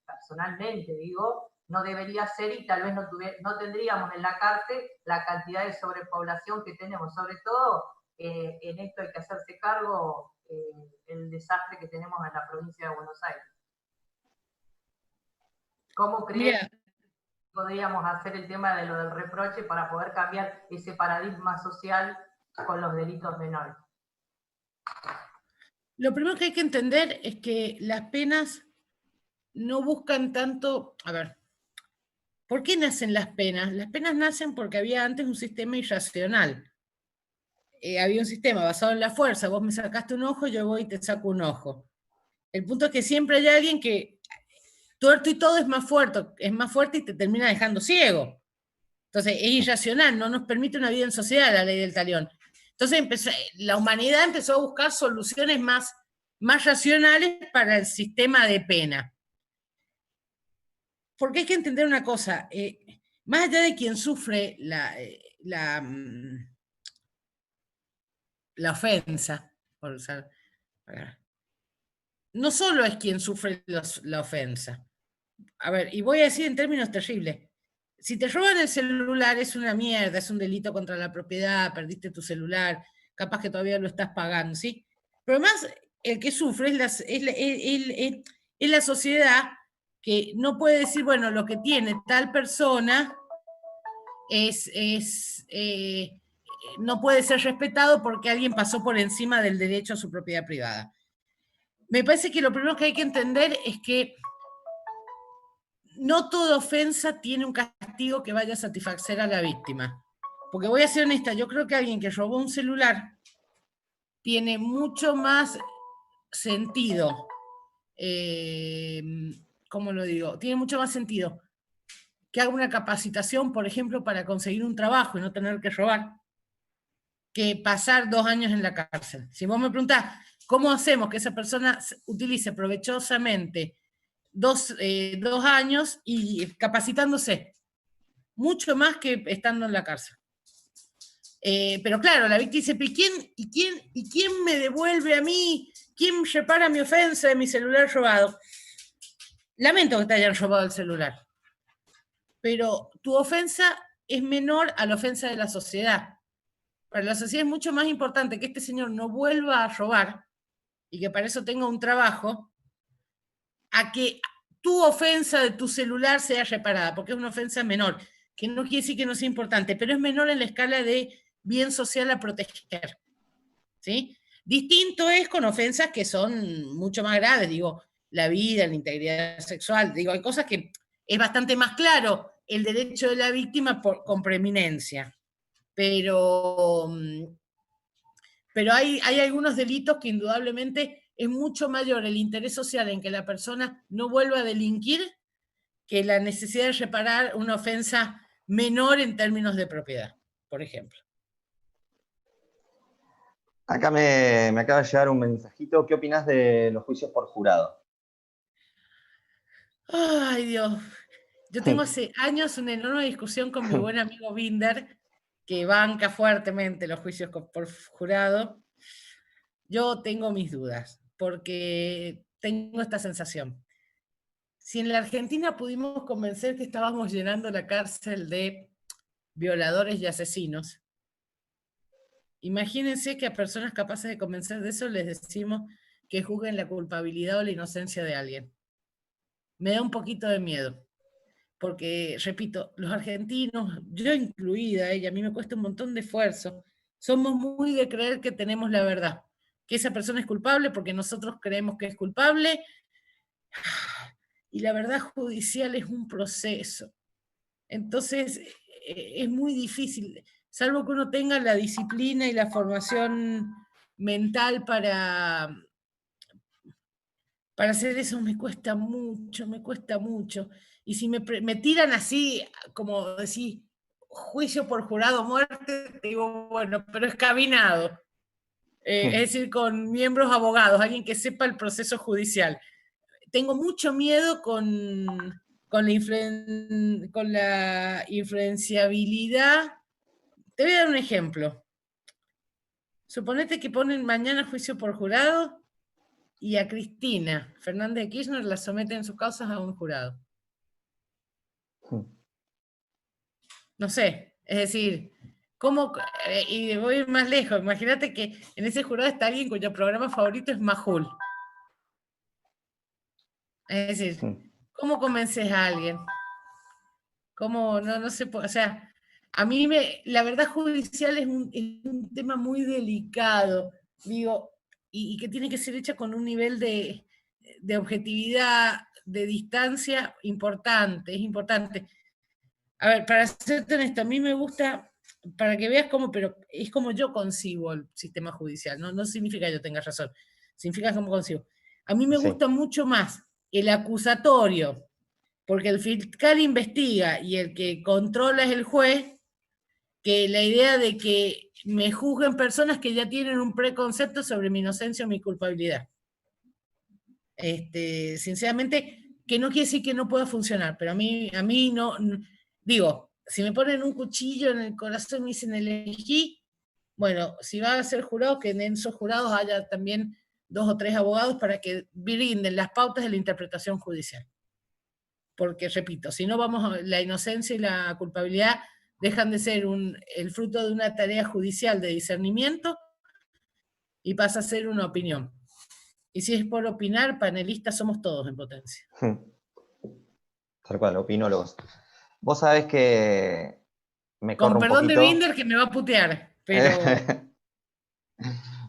Speaker 5: personalmente, digo, no debería ser y tal vez no tendríamos en la cárcel la cantidad de sobrepoblación que tenemos, sobre todo en esto hay que hacerse cargo el desastre que tenemos en la provincia de Buenos Aires. ¿Cómo crees que podríamos hacer el tema de lo del reproche para poder cambiar ese paradigma social con los delitos menores?
Speaker 2: Lo primero que hay que entender es que las penas no buscan tanto... A ver, ¿por qué nacen las penas? Las penas nacen porque había antes un sistema irracional. Había un sistema basado en la fuerza. Vos me sacaste un ojo, yo voy y te saco un ojo. El punto es que siempre hay alguien que tuerto y todo es más fuerte y te termina dejando ciego. Entonces es irracional, no nos permite una vida en sociedad la ley del talión. Entonces la humanidad empezó a buscar soluciones más racionales para el sistema de pena. Porque hay que entender una cosa, más allá de quien sufre la ofensa, no solo es quien sufre la ofensa. A ver, y voy a decir en términos terribles, si te roban el celular es una mierda, es un delito contra la propiedad, perdiste tu celular, capaz que todavía lo estás pagando, ¿sí? Pero además, el que sufre es la sociedad que no puede decir, bueno, lo que tiene tal persona no puede ser respetado porque alguien pasó por encima del derecho a su propiedad privada. Me parece que lo primero que hay que entender es que no toda ofensa tiene un castigo que vaya a satisfacer a la víctima. Porque voy a ser honesta, yo creo que alguien que robó un celular tiene mucho más sentido, ¿cómo lo digo? Tiene mucho más sentido que haga una capacitación, por ejemplo, para conseguir un trabajo y no tener que robar, que pasar 2 años en la cárcel. Si vos me preguntás, ¿cómo hacemos que esa persona utilice provechosamente 2 años y capacitándose? Mucho más que estando en la cárcel. Pero claro, la víctima dice, ¿pero quién me devuelve a mí? ¿Quién repara mi ofensa de mi celular robado? Lamento que te hayan robado el celular, pero tu ofensa es menor a la ofensa de la sociedad. Para la sociedad es mucho más importante que este señor no vuelva a robar y que para eso tenga un trabajo, a que tu ofensa de tu celular sea reparada, porque es una ofensa menor, que no quiere decir que no sea importante, pero es menor en la escala de bien social a proteger. ¿Sí? Distinto es con ofensas que son mucho más graves, digo, la vida, la integridad sexual, digo, hay cosas que es bastante más claro el derecho de la víctima con preeminencia, pero hay algunos delitos que indudablemente es mucho mayor el interés social en que la persona no vuelva a delinquir que la necesidad de reparar una ofensa menor en términos de propiedad, por ejemplo.
Speaker 1: Acá me acaba de llegar un mensajito. ¿Qué opinás de los juicios por jurado?
Speaker 2: Ay, Dios. Yo tengo hace años una enorme discusión con mi buen amigo Binder, que banca fuertemente los juicios por jurado. Yo tengo mis dudas, porque tengo esta sensación. Si en la Argentina pudimos convencer que estábamos llenando la cárcel de violadores y asesinos, imagínense que a personas capaces de convencer de eso les decimos que juzguen la culpabilidad o la inocencia de alguien. Me da un poquito de miedo. Porque, repito, los argentinos, yo incluida, y a mí me cuesta un montón de esfuerzo, somos muy de creer que tenemos la verdad, que esa persona es culpable porque nosotros creemos que es culpable, y la verdad judicial es un proceso. Entonces, es muy difícil, salvo que uno tenga la disciplina y la formación mental para hacer eso, me cuesta mucho, me cuesta mucho. Y si me tiran así, como decir, juicio por jurado muerte, te digo, bueno, pero escabinado. Es decir, con miembros abogados, alguien que sepa el proceso judicial. Tengo mucho miedo con la influenciabilidad. Te voy a dar un ejemplo. Suponete que ponen mañana juicio por jurado y a Cristina Fernández de Kirchner la someten sus causas a un jurado. No sé, es decir, ¿cómo? Y voy a ir más lejos, imagínate que en ese jurado está alguien cuyo programa favorito es Majul. Es decir, ¿cómo convences a alguien? ¿Cómo? No se puede, o sea, a mí la verdad judicial es un tema muy delicado, digo, y que tiene que ser hecha con un nivel de objetividad, de distancia importante, es importante. A ver, para serte honesto, a mí me gusta, para que veas cómo, pero es como yo concibo el sistema judicial, no significa que yo tenga razón, significa cómo concibo. A mí me gusta mucho más el acusatorio, porque el fiscal investiga y el que controla es el juez, que la idea de que me juzguen personas que ya tienen un preconcepto sobre mi inocencia o mi culpabilidad. Sinceramente, que no quiere decir que no pueda funcionar, pero a mí no, digo, si me ponen un cuchillo en el corazón y me dicen elegí, bueno, si va a ser jurado, que en esos jurados haya también 2 o 3 abogados para que brinden las pautas de la interpretación judicial. Porque, repito, si no vamos, la inocencia y la culpabilidad dejan de ser el fruto de una tarea judicial de discernimiento y pasa a ser una opinión. Y si es por opinar, panelistas somos todos en potencia.
Speaker 1: Tal cual, opinólogos. Vos sabés que me corro un poquito...
Speaker 2: Con perdón de Binder que me va a putear, pero...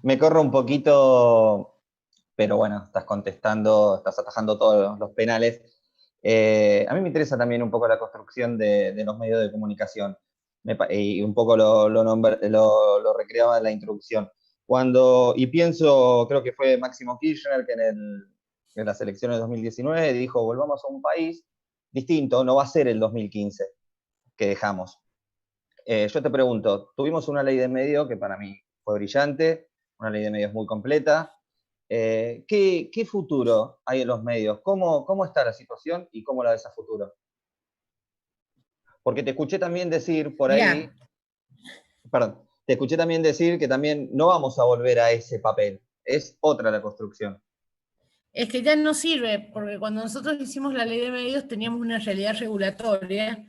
Speaker 1: me corro un poquito, pero bueno, estás contestando, estás atajando todos los penales. A mí me interesa también un poco la construcción de los medios de comunicación, y un poco lo recreaba en la introducción. Y pienso, creo que fue Máximo Kirchner, que en las elecciones de 2019 dijo, volvamos a un país distinto, no va a ser el 2015 que dejamos. Yo te pregunto, tuvimos una ley de medios que para mí fue brillante, una ley de medios muy completa. ¿Qué futuro hay en los medios? ¿Cómo está la situación y cómo la ves a futuro? Porque te escuché también decir por ahí, perdón, te escuché también decir que también no vamos a volver a ese papel, es otra la construcción.
Speaker 2: Es que ya no sirve, porque cuando nosotros hicimos la ley de medios teníamos una realidad regulatoria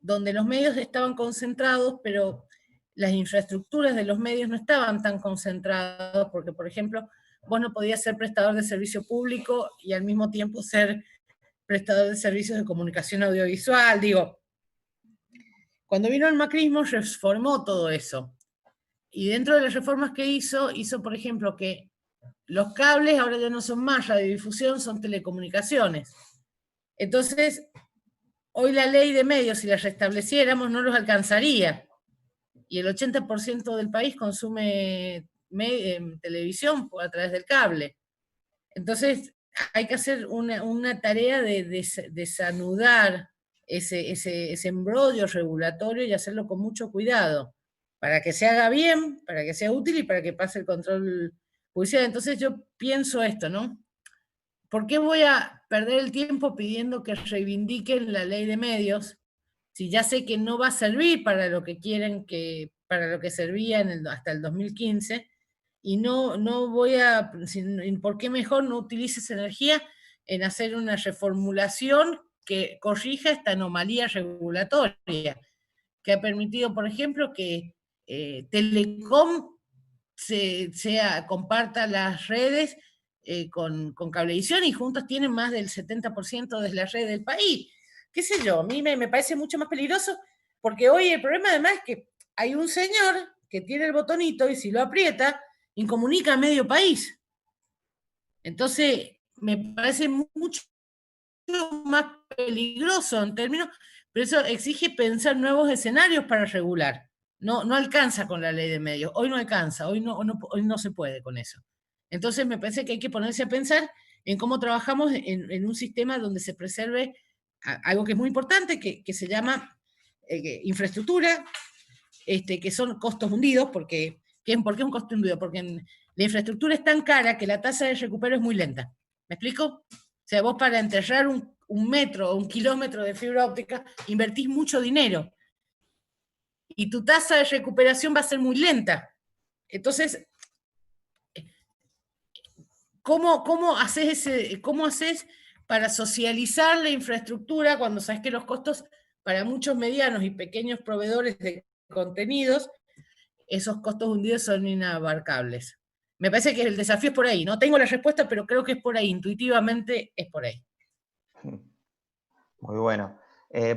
Speaker 2: donde los medios estaban concentrados, pero las infraestructuras de los medios no estaban tan concentradas, porque, por ejemplo, vos no podías ser prestador de servicio público y al mismo tiempo ser prestador de servicios de comunicación audiovisual. Digo, cuando vino el macrismo reformó todo eso. Y dentro de las reformas que hizo, por ejemplo, que los cables ahora ya no son más radiodifusión, son telecomunicaciones. Entonces, hoy la ley de medios, si la restableciéramos, no los alcanzaría. Y el 80% del país consume televisión a través del cable. Entonces, hay que hacer una tarea de desanudar ese embrollo regulatorio y hacerlo con mucho cuidado, para que se haga bien, para que sea útil y para que pase el control judicial. Entonces yo pienso esto, ¿no? ¿Por qué voy a perder el tiempo pidiendo que reivindiquen la ley de medios si ya sé que no va a servir para lo que quieren para lo que servía hasta el 2015? Y no voy a, ¿por qué mejor no utilices energía en hacer una reformulación que corrija esta anomalía regulatoria, que ha permitido, por ejemplo, que Telecom comparta las redes con Cablevisión y juntos tienen más del 70% de la red del país? ¿Qué sé yo? A mí me parece mucho más peligroso, porque hoy el problema además es que hay un señor que tiene el botonito y si lo aprieta, incomunica a medio país. Entonces, me parece mucho más peligroso en términos, pero eso exige pensar nuevos escenarios para regular. No alcanza con la ley de medios, hoy no alcanza, hoy no se puede con eso. Entonces me parece que hay que ponerse a pensar en cómo trabajamos en un sistema donde se preserve algo que es muy importante, que se llama infraestructura, que son costos hundidos, ¿por qué un costo hundido? Porque la infraestructura es tan cara que la tasa de recupero es muy lenta. ¿Me explico? O sea, vos para enterrar un metro o un kilómetro de fibra óptica invertís mucho dinero y tu tasa de recuperación va a ser muy lenta. Entonces, ¿cómo haces para socializar la infraestructura cuando sabes que los costos para muchos medianos y pequeños proveedores de contenidos, esos costos hundidos son inabarcables? Me parece que el desafío es por ahí. No tengo la respuesta, pero creo que es por ahí. Intuitivamente es por ahí.
Speaker 1: Muy bueno.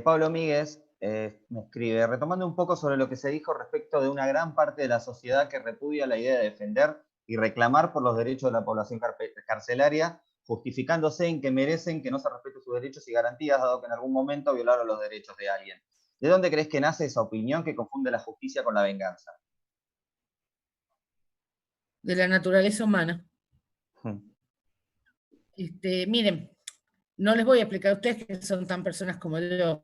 Speaker 1: Pablo Míguez me escribe, retomando un poco sobre lo que se dijo respecto de una gran parte de la sociedad que repudia la idea de defender y reclamar por los derechos de la población carcelaria, justificándose en que merecen que no se respeten sus derechos y garantías, dado que en algún momento violaron los derechos de alguien. ¿De dónde crees que nace esa opinión que confunde la justicia con la venganza?
Speaker 2: De la naturaleza humana. Miren, no les voy a explicar a ustedes que son tan personas como yo.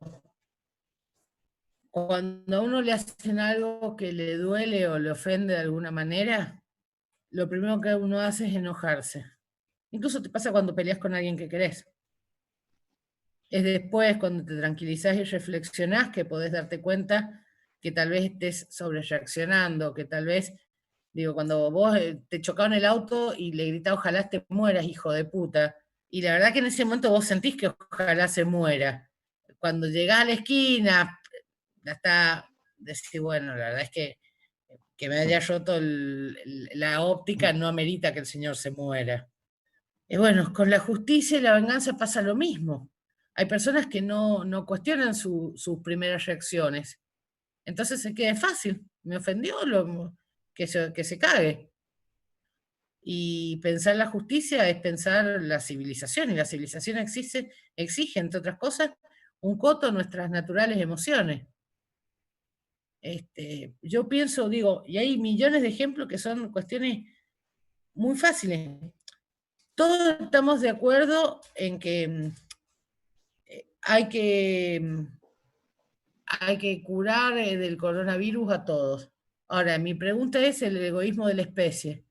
Speaker 2: Cuando a uno le hacen algo que le duele o le ofende de alguna manera, lo primero que uno hace es enojarse. Incluso te pasa cuando peleas con alguien que querés. Es después, cuando te tranquilizás y reflexionás, que podés darte cuenta que tal vez estés sobrereaccionando, que tal vez, cuando vos te chocaron el auto y le gritás, ojalá te mueras, hijo de puta, y la verdad que en ese momento vos sentís que ojalá se muera. Cuando llegás a la esquina, hasta decir, bueno, la verdad es que me haya roto la óptica no amerita que el señor se muera. Y bueno, con la justicia y la venganza pasa lo mismo. Hay personas que no cuestionan sus primeras reacciones. Entonces se queda fácil. Me ofendió, que se cague. Y pensar la justicia es pensar la civilización. Y la civilización exige, entre otras cosas, un coto a nuestras naturales emociones. Yo pienso, y hay millones de ejemplos que son cuestiones muy fáciles. Todos estamos de acuerdo en que hay que curar del coronavirus a todos. Ahora, mi pregunta es el egoísmo de la especie.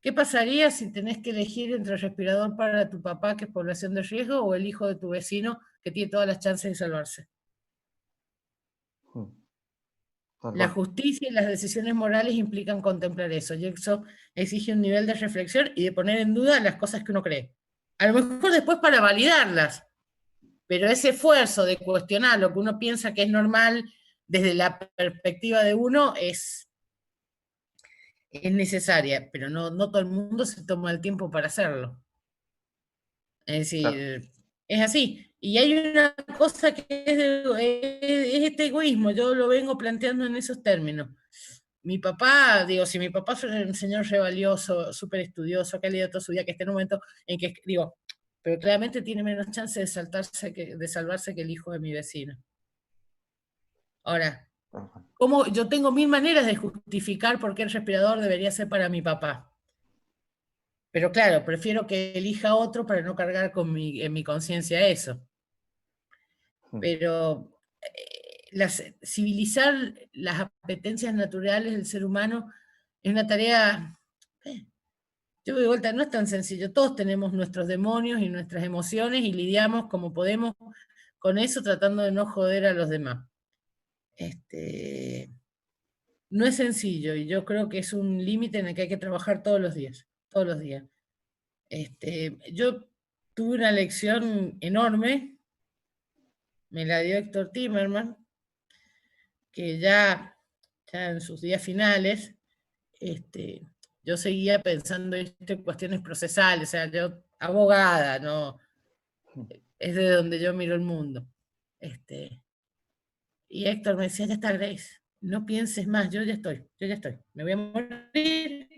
Speaker 2: ¿Qué pasaría si tenés que elegir entre el respirador para tu papá, que es población de riesgo, o el hijo de tu vecino, que tiene todas las chances de salvarse? La justicia y las decisiones morales implican contemplar eso, y eso exige un nivel de reflexión y de poner en duda las cosas que uno cree. A lo mejor después para validarlas, pero ese esfuerzo de cuestionar lo que uno piensa que es normal desde la perspectiva de uno es necesaria, pero no todo el mundo se toma el tiempo para hacerlo. Es decir, es así. Y hay una cosa que es este egoísmo, yo lo vengo planteando en esos términos. Mi papá, digo, si mi papá fue un señor re valioso, súper estudioso, que ha leído toda su vida, que está en un momento en que, digo, pero claramente tiene menos chance de salvarse que el hijo de mi vecino. Ahora, yo tengo 1000 maneras de justificar por qué el respirador debería ser para mi papá. Pero claro, prefiero que elija otro para no cargar en mi conciencia eso. Pero civilizar las apetencias naturales del ser humano es una tarea, yo de vuelta, no es tan sencillo. Todos tenemos nuestros demonios y nuestras emociones y lidiamos como podemos con eso tratando de no joder a los demás. No es sencillo y yo creo que es un límite en el que hay que trabajar todos los días. Yo tuve una lección enorme, me la dio Héctor Timerman, que ya en sus días finales, yo seguía pensando en cuestiones procesales, o sea, yo abogada, no, es de donde yo miro el mundo. Y Héctor me decía, ya está, Grace, no pienses más, yo ya estoy, me voy a morir.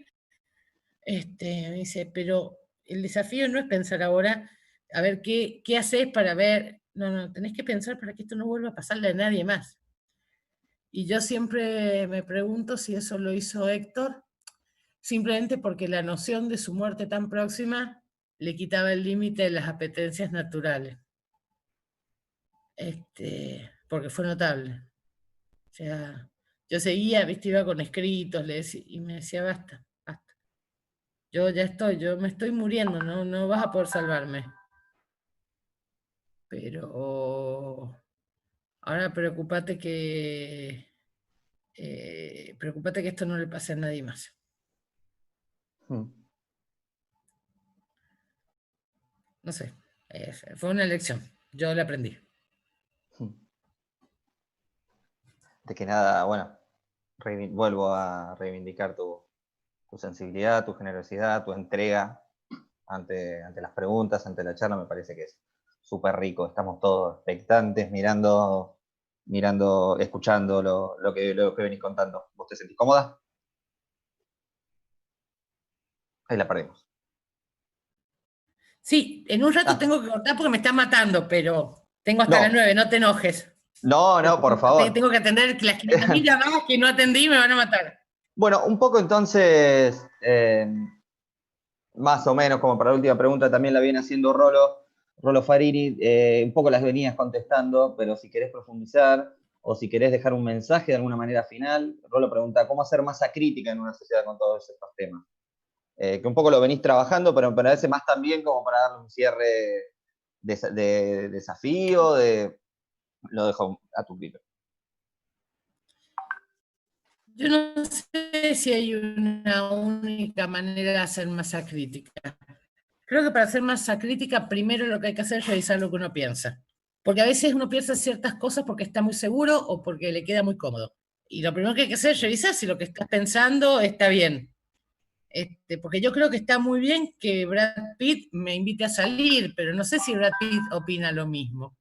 Speaker 2: Me dice, pero el desafío no es pensar ahora, a ver qué haces para ver, no, tenés que pensar para que esto no vuelva a pasarle a nadie más. Y yo siempre me pregunto si eso lo hizo Héctor, simplemente porque la noción de su muerte tan próxima le quitaba el límite de las apetencias naturales. Porque fue notable. O sea, yo seguía, iba con escritos, y me decía, basta. Yo ya estoy, yo me estoy muriendo, no vas a poder salvarme. Pero ahora preocúpate que esto no le pase a nadie más. No sé, fue una lección, yo la aprendí.
Speaker 1: De que nada, bueno, vuelvo a reivindicar tu sensibilidad, tu generosidad, tu entrega ante las preguntas, ante la charla, me parece que es súper rico. Estamos todos expectantes, mirando, escuchando lo que venís contando. ¿Vos te sentís cómoda? Ahí la perdimos.
Speaker 2: Sí, en un rato tengo que cortar porque me están matando, pero tengo hasta las 9, no te enojes.
Speaker 1: No, por favor.
Speaker 2: Tengo que atender las 500.000 llamadas que no atendí y me van a matar.
Speaker 1: Bueno, un poco entonces, más o menos como para la última pregunta, también la viene haciendo Rolo Farini, un poco las venías contestando, pero si querés profundizar o si querés dejar un mensaje de alguna manera final, Rolo pregunta, ¿cómo hacer masa crítica en una sociedad con todos estos temas? Que un poco lo venís trabajando, pero me parece más también como para darle un cierre de desafío, lo dejo a tu grito.
Speaker 2: Yo no sé si hay una única manera de hacer masa crítica. Creo que para hacer masa crítica, primero lo que hay que hacer es revisar lo que uno piensa. Porque a veces uno piensa ciertas cosas porque está muy seguro o porque le queda muy cómodo. Y lo primero que hay que hacer es revisar si lo que estás pensando está bien. Porque yo creo que está muy bien que Brad Pitt me invite a salir, pero no sé si Brad Pitt opina lo mismo.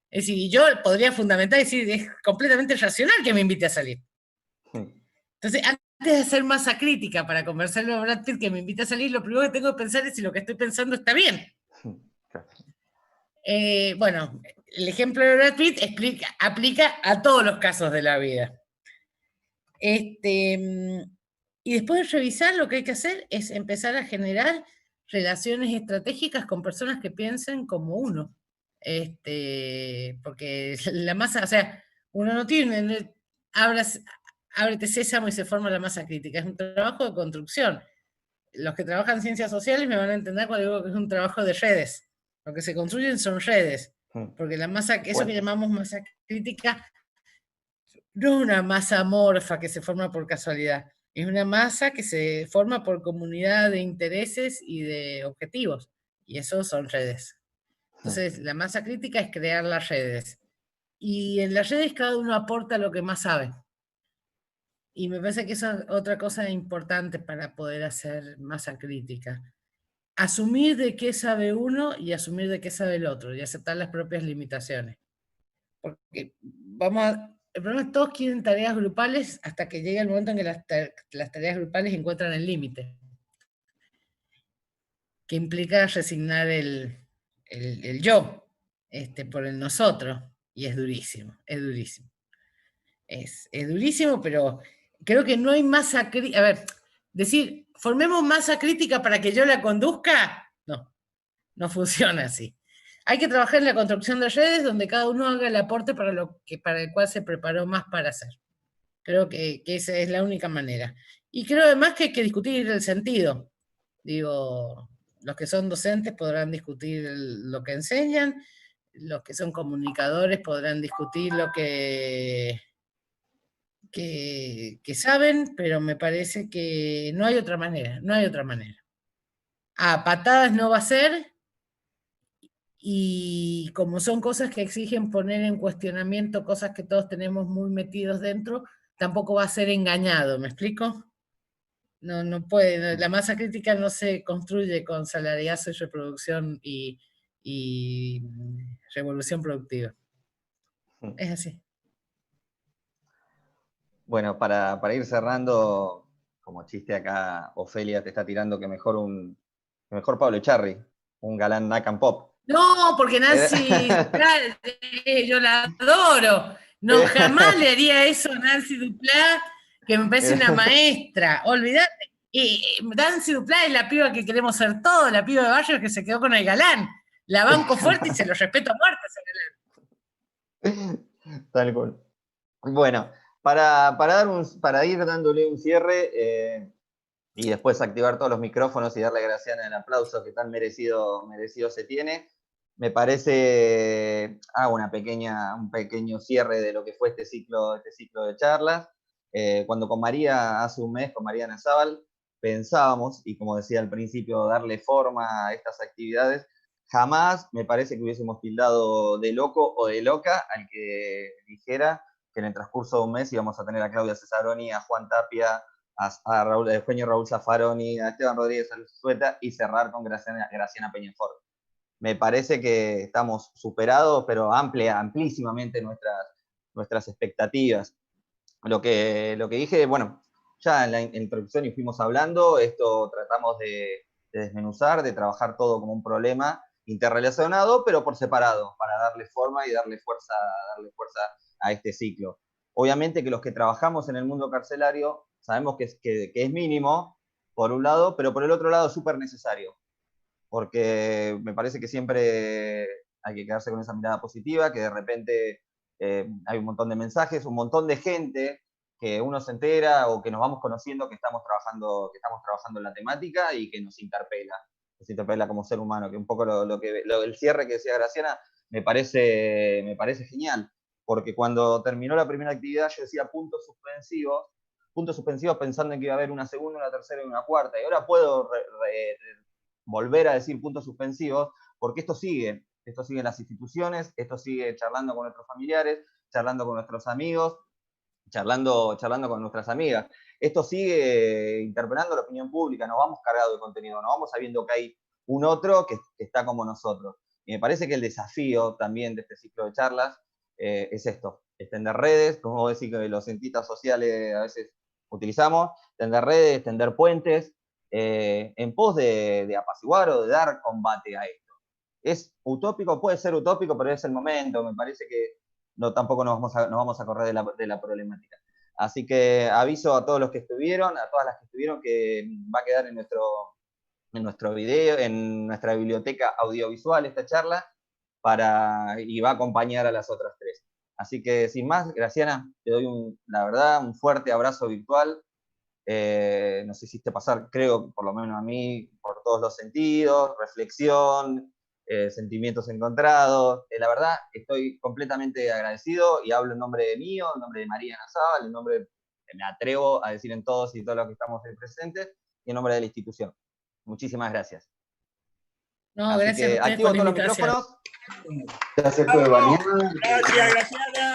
Speaker 2: Es decir, yo podría fundamentar y decir, es completamente racional que me invite a salir. Entonces, antes de hacer masa crítica para conversarlo a Brad Pitt que me invite a salir, lo primero que tengo que pensar es si lo que estoy pensando está bien. Bueno, el ejemplo de Brad Pitt aplica a todos los casos de la vida. Y después de revisar, lo que hay que hacer es empezar a generar relaciones estratégicas con personas que piensen como uno. Porque la masa, o sea, uno no tiene, ábrete sésamo y se forma la masa crítica. Es un trabajo de construcción. Los que trabajan en ciencias sociales me van a entender cuando digo que es un trabajo de redes. Lo que se construyen son redes. Porque la masa, eso que llamamos masa crítica, no es una masa amorfa que se forma por casualidad, es una masa que se forma por comunidad de intereses y de objetivos, y eso son redes. Entonces, la masa crítica es crear las redes, y en las redes cada uno aporta lo que más sabe. Y me parece que eso es otra cosa importante para poder hacer masa crítica. Asumir de qué sabe uno y asumir de qué sabe el otro, y aceptar las propias limitaciones. Porque el problema es que todos quieren tareas grupales hasta que llega el momento en que las tareas grupales encuentran el límite, que implica resignar el yo por el nosotros, y es durísimo, es durísimo. Es durísimo, pero creo que no hay masa crítica. A ver, decir, formemos masa crítica para que yo la conduzca, no funciona así. Hay que trabajar en la construcción de redes donde cada uno haga el aporte para el cual se preparó más para hacer. Creo que esa es la única manera. Y creo además que hay que discutir el sentido. Digo, los que son docentes podrán discutir lo que enseñan, los que son comunicadores podrán discutir lo que saben, pero me parece que no hay otra manera, no hay otra manera. A patadas no va a ser, y como son cosas que exigen poner en cuestionamiento cosas que todos tenemos muy metidos dentro, tampoco va a ser engañado, ¿me explico? No puede, la masa crítica no se construye con salariazo y reproducción y revolución productiva. Es así.
Speaker 1: Bueno, para ir cerrando, como chiste acá, Ofelia te está tirando que mejor Pablo Echarri, un galán Nack and Pop.
Speaker 2: No, porque Nancy, yo la adoro. No, jamás le haría eso a Nancy Duplá, que me parece una maestra. Olvídate. Nancy Duplá es la piba que queremos ser todos, la piba de barrio que se quedó con el galán. La banco fuerte y se lo respeto a muerte ese
Speaker 1: galán. Tal cual. Bueno, para ir dándole un cierre y después activar todos los micrófonos y darle a Graciana el aplauso que tan merecido se tiene, me parece, hago un pequeño cierre de lo que fue este ciclo de charlas. Cuando con María, hace un mes, con Mariana Zabal, pensábamos, y como decía al principio, darle forma a estas actividades, jamás me parece que hubiésemos tildado de loco o de loca al que dijera que en el transcurso de un mes íbamos a tener a Claudia Cesaroni, a Juan Tapia, a Eugenio Raúl Zaffaroni, a Esteban Rodríguez Alusueta y cerrar con Graciana Peñafort. Me parece que estamos superados, pero amplísimamente nuestras expectativas. Lo que dije, bueno, ya en la introducción y fuimos hablando, esto tratamos de desmenuzar, de trabajar todo como un problema interrelacionado, pero por separado, para darle forma y darle fuerza a este ciclo. Obviamente que los que trabajamos en el mundo carcelario sabemos que es mínimo, por un lado, pero por el otro lado súper necesario, porque me parece que siempre hay que quedarse con esa mirada positiva, que de repente hay un montón de mensajes, un montón de gente que uno se entera o que nos vamos conociendo que estamos trabajando en la temática y que nos interpela como ser humano, que un poco el cierre que decía Graciana me parece genial, porque cuando terminó la primera actividad yo decía puntos suspensivos pensando en que iba a haber una segunda, una tercera y una cuarta, y ahora puedo volver a decir puntos suspensivos, porque esto sigue en las instituciones, esto sigue charlando con nuestros familiares, charlando con nuestros amigos, charlando con nuestras amigas. Esto sigue interpelando la opinión pública, nos vamos cargados de contenido, nos vamos sabiendo que hay un otro que está como nosotros. Y me parece que el desafío también de este ciclo de charlas es esto, extender redes, como decir que los cientistas sociales a veces utilizamos, extender redes, extender puentes, en pos de apaciguar o de dar combate a esto. ¿Es utópico? Puede ser utópico, pero es el momento. Me parece que tampoco nos vamos a correr de la problemática. Así que aviso a todos los que estuvieron, a todas las que estuvieron, que va a quedar en nuestro video, en nuestra biblioteca audiovisual esta charla, y va a acompañar a las otras tres. Así que sin más, Graciana, te doy la verdad, un fuerte abrazo virtual. Nos hiciste pasar, creo, por lo menos a mí, por todos los sentidos, reflexión, sentimientos encontrados. La verdad, estoy completamente agradecido y hablo en nombre mío, en nombre de María Nazábal, en nombre, me atrevo a decir en todos y todos los que estamos ahí presentes, y en nombre de la institución. Muchísimas gracias.
Speaker 2: No,
Speaker 1: Así
Speaker 2: gracias
Speaker 1: que
Speaker 2: a ustedes
Speaker 1: activo
Speaker 2: por la
Speaker 1: todos los
Speaker 2: invitación.
Speaker 1: micrófonos. Gracias por
Speaker 3: Gracias, Graciela.